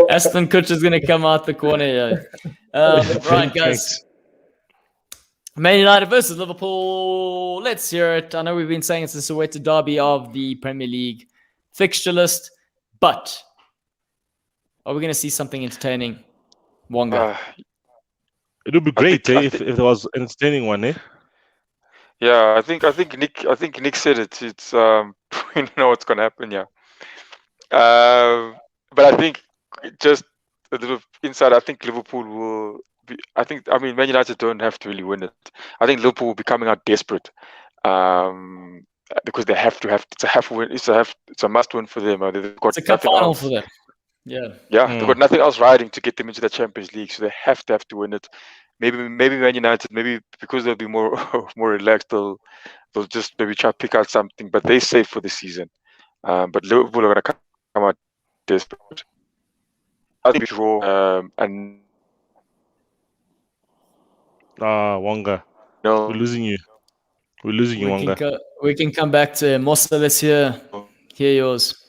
Aston Kutcher's going to come out the corner here. Right, guys. Man United versus Liverpool. Let's hear it. I know we've been saying it's the Soweto derby of the Premier League fixture list, but are we going to see something entertaining? Wonga. It would be great if there was an entertaining one, eh? Yeah, I think Nick said it. It's we don't know what's gonna happen, yeah. But I think just a little inside, I think Liverpool will be. I mean, Man United don't have to really win it. I think Liverpool will be coming out desperate, because they have to have. It's a half win. It's a must win for them. They've got it's a cup final for them. Yeah. They've got nothing else riding to get them into the Champions League, so they have to win it. Maybe Man United, maybe because they'll be more relaxed, they'll just maybe try to pick out something, but they're safe for the season. But Liverpool are going to come out desperate. I think we draw and Wonga. No, we're losing you. We're losing you, Wonga. We can come back to Mossa. Let's hear yours.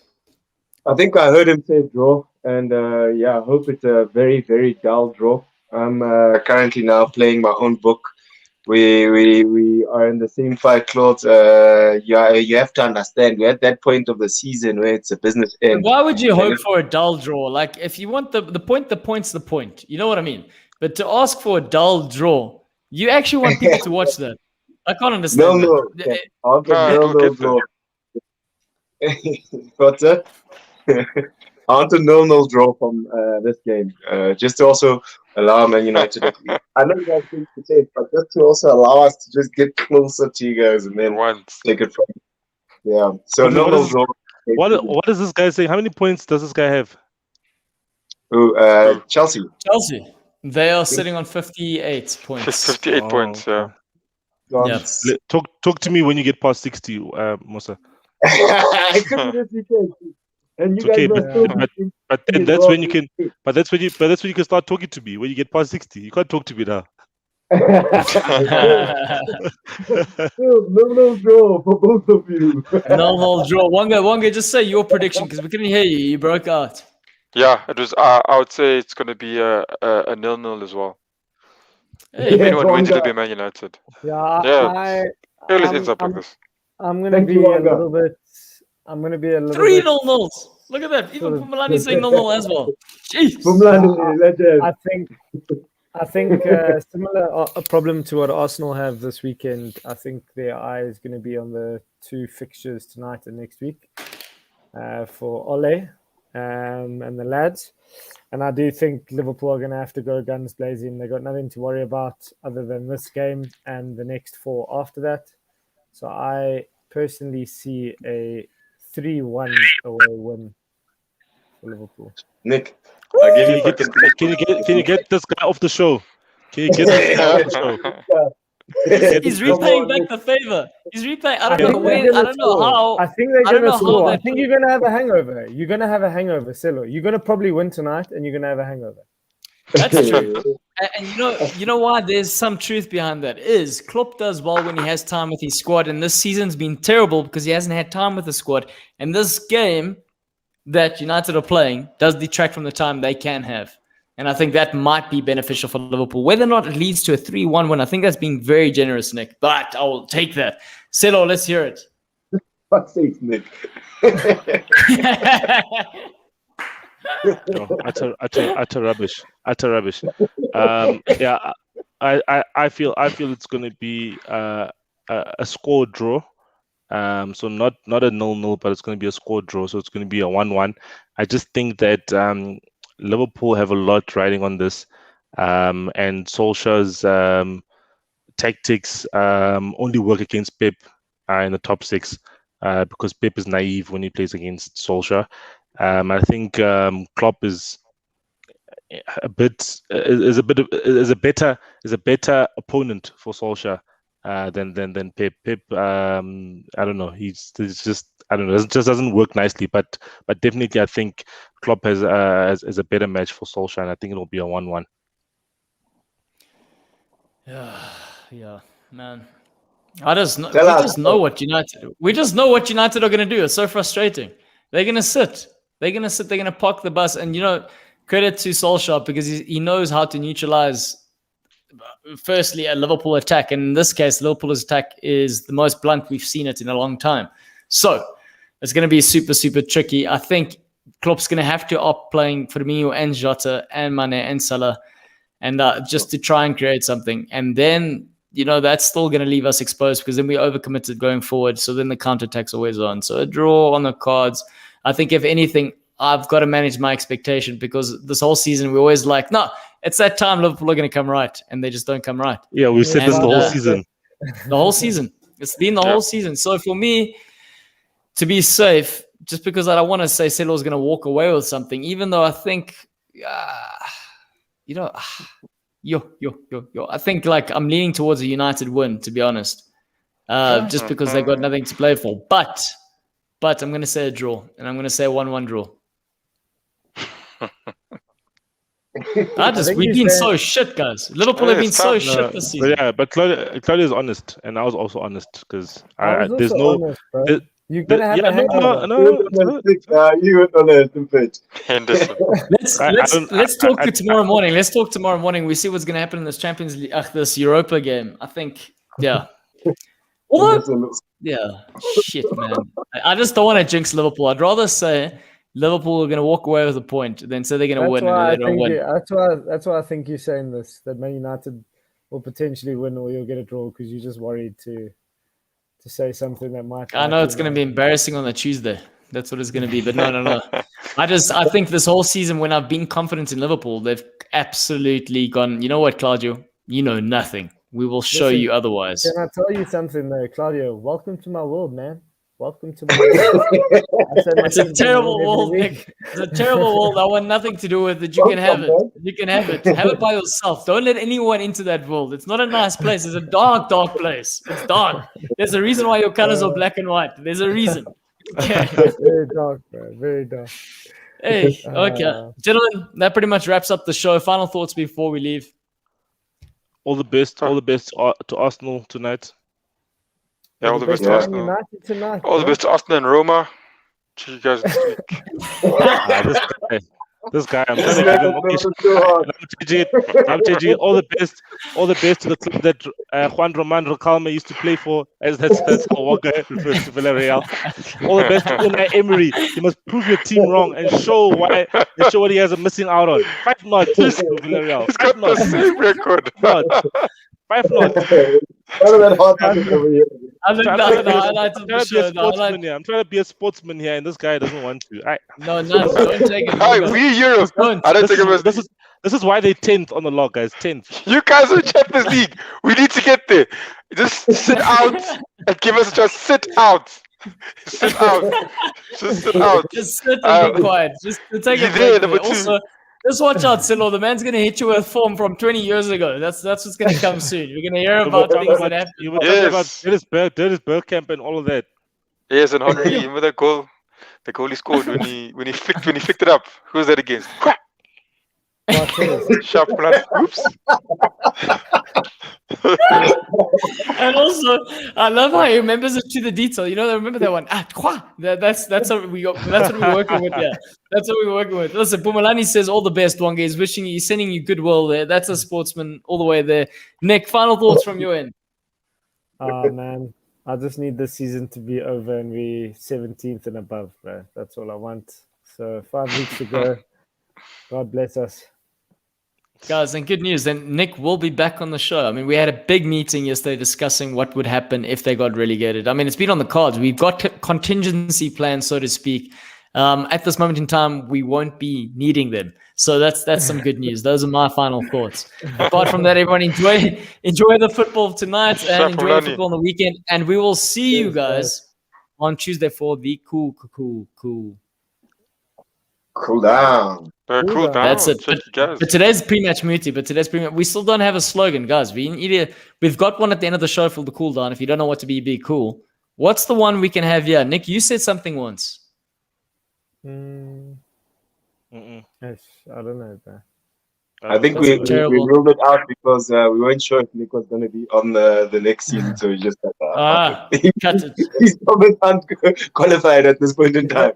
I think I heard him say draw, and I hope it's a very, very dull draw. I'm currently now playing my own book. We are in the same fight, Claude. You have to understand, we're at that point of the season where it's a business end. Why would you hope for a dull draw? Like, if you want the point's the point. You know what I mean? But to ask for a dull draw, you actually want people to watch that. I can't understand. No. Draw. What's that? I want a 0-0 draw from this game, just to also allow Man United. I know you guys think to say, but just to also allow us to just get closer to you guys and then take it from. Yeah. So 0-0 draw. What does this guy say? How many points does this guy have? Chelsea. They are sitting on 58 points. 58 points. Yeah. Talk to me when you get past 60, Musa. I couldn't this weekend. And you okay, guys but then that's when you can. But that's when you can start talking to me when you get past 60. You can't talk to me now. No draw for both of you. No draw. Wonga, just say your prediction because we couldn't hear you. You broke out. Yeah, it was. I would say it's going to be a 0-0 as well. Hey, if anyone wins, it'll be Man United. Yeah. I'm going to be a little bit. I'm going to be a little 3 0-0s. Look at that. Even Pumlani saying 0-0 as well. Jeez. I think similar a problem to what Arsenal have this weekend. I think their eye is going to be on the 2 fixtures tonight and next week for Ole and the lads. And I do think Liverpool are going to have to go guns blazing. They've got nothing to worry about other than this game and the next 4 after that. So I personally see a 3-1 away win for Liverpool. Nick, can you get this guy off the show? Can you get this guy off the show? He's repaying back the favor. He's repaying. I don't know when. I don't know how. I think they're going to score. I think you're going to have a hangover. You're going to have a hangover, Silo. You're going to probably win tonight, and you're going to have a hangover. That's true. And you know why? There's some truth behind that. Is Klopp does well when he has time with his squad, and this season's been terrible because he hasn't had time with the squad. And this game that United are playing does detract from the time they can have. And I think that might be beneficial for Liverpool. Whether or not it leads to a 3-1 win, I think that's being very generous, Nick. But I will take that. Silo, let's hear it. Fuck's sake, Nick. Utter rubbish. I feel it's going to be a score draw. So not a 0-0, but it's going to be a score draw. So it's going to be a 1-1. I just think that Liverpool have a lot riding on this, and Solskjaer's tactics only work against Pep in the top 6. because Pep is naive when he plays against Solskjaer. I think Klopp is a better opponent for Solskjaer than Pep. Pep, I don't know. He's just, I don't know. It just doesn't work nicely. But definitely, I think Klopp has a better match for Solskjaer, and I think it'll be a 1-1. Yeah, man. We just know what United are going to do. It's so frustrating. They're going to sit. They're going to park the bus. And, credit to Solskjaer because he knows how to neutralize, firstly, a Liverpool attack. And in this case, Liverpool's attack is the most blunt we've seen it in a long time. So it's going to be super, super tricky. I think Klopp's going to have to opt playing Firmino and Jota and Mane and Salah and just to try and create something. And then, that's still going to leave us exposed because then we overcommitted going forward. So then the counterattack's always on. So a draw on the cards. I think if anything, I've got to manage my expectation because this whole season we're always like, no, it's that time Liverpool are going to come right, and they just don't come right. Yeah, we said this the whole season. The whole season. It's been the whole season. So for me, to be safe, just because I don't want to say Selo's going to walk away with something, even though I think, I think I'm leaning towards a United win, to be honest, just because they've got nothing to play for. But I'm going to say a draw, and I'm going to say a 1-1 draw. We've been so shit, guys. Liverpool have been so shit this season. But Claudia is honest, and I was also honest because there's no. Honest, you're gonna have a hangover. You went on a pitch. Let's talk tomorrow morning. Let's talk tomorrow morning. We see what's going to happen in this Champions League, this Europa game. I think, Although, shit, man. I just don't want to jinx Liverpool. I'd rather say Liverpool are going to walk away with a point than say they're going to win and they don't win. That's why I think you're saying this, that Man United will potentially win or you'll get a draw because you're just worried to say something that might. I know it's going to be embarrassing on the Tuesday. That's what it's going to be. But no. I think this whole season when I've been confident in Liverpool, they've absolutely gone, you know what, Claudio? You know nothing. We will show you otherwise. Can I tell you something though, Claudio? Welcome to my world, man. Welcome to my world. It's a terrible world, Nick. It's a terrible world. I want nothing to do with it. You can have it. You can have it. Have it by yourself. Don't let anyone into that world. It's not a nice place. It's a dark, dark place. It's dark. There's a reason why your colors are black and white. There's a reason. Okay. Very dark, bro. Very dark. Hey, okay. Gentlemen, that pretty much wraps up the show. Final thoughts before we leave. All the best to Arsenal tonight. Yeah, all the best to Arsenal. All the best to Arsenal and Roma. See you guys next week. This guy, I'm trying to give him I'm changing it. All the best to the club that Juan Roman Recalme used to play for, as that's how Walker refers to Villarreal. All the best to Unai Emery. You must prove your team wrong and show what he has a missing out on. 5-0 to Villarreal. He's got the same record. 5-0. I'm trying to be a sportsman here, and this guy doesn't want to. No, don't take it. Hi, we Europe. I don't take it. This is why they're 10th on the log, guys. 10th. You guys are Champions League. We need to get there. Just sit out and give us a chance. Sit out. Sit out. Just sit out. Just sit and be quiet. Just take a break. Also, just watch out, Silo. The man's going to hit you with form from 20 years ago. That's what's going to come soon. You're going to hear about things that happen. You were talking about Dennis Bergkamp and all of that. Yes, and Henry, remember that goal? The goal he scored when he flicked it up. Who was that against? Sharp plan. Oops. And also, I love how he remembers it to the detail. You know, remember that one? That's what we're working with. Yeah, that's what we're working with. Listen, Pumalani says all the best. Wonga is he's sending you goodwill there. That's a sportsman all the way there. Nick, final thoughts from your end. Oh man, I just need this season to be over and be 17th and above, bro. That's all I want. So 5 weeks to go. God bless us. Guys, and good news. Then Nick will be back on the show. I mean, we had a big meeting yesterday discussing what would happen if they got relegated. I mean, it's been on the cards. We've got contingency plans, so to speak. At this moment in time, we won't be needing them. So that's some good news. Those are my final thoughts. Apart from that, everyone enjoy the football tonight and enjoy the football on the weekend. And we will see you guys on Tuesday for the cool. Cool down. Cool down. That's it. But today's pre-match Muti. We still don't have a slogan, guys. We've got one at the end of the show for the cool down. If you don't know what to be cool. What's the one we can have here? Nick, you said something once. Yes, I don't know. I think we ruled it out because we weren't sure if Nick was going to be on the next season, so we just cut it. He's probably unqualified at this point in time.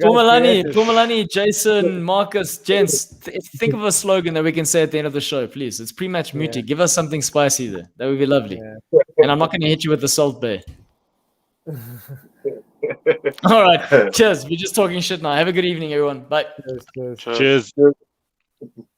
Pumalani, Jason, Marcus, gents, think of a slogan that we can say at the end of the show, please. It's pre-match Muti. Give us something spicy there. That would be lovely. Yeah. And I'm not going to hit you with the Salt Bay. All right. Cheers. We're just talking shit now. Have a good evening, everyone. Bye. Cheers.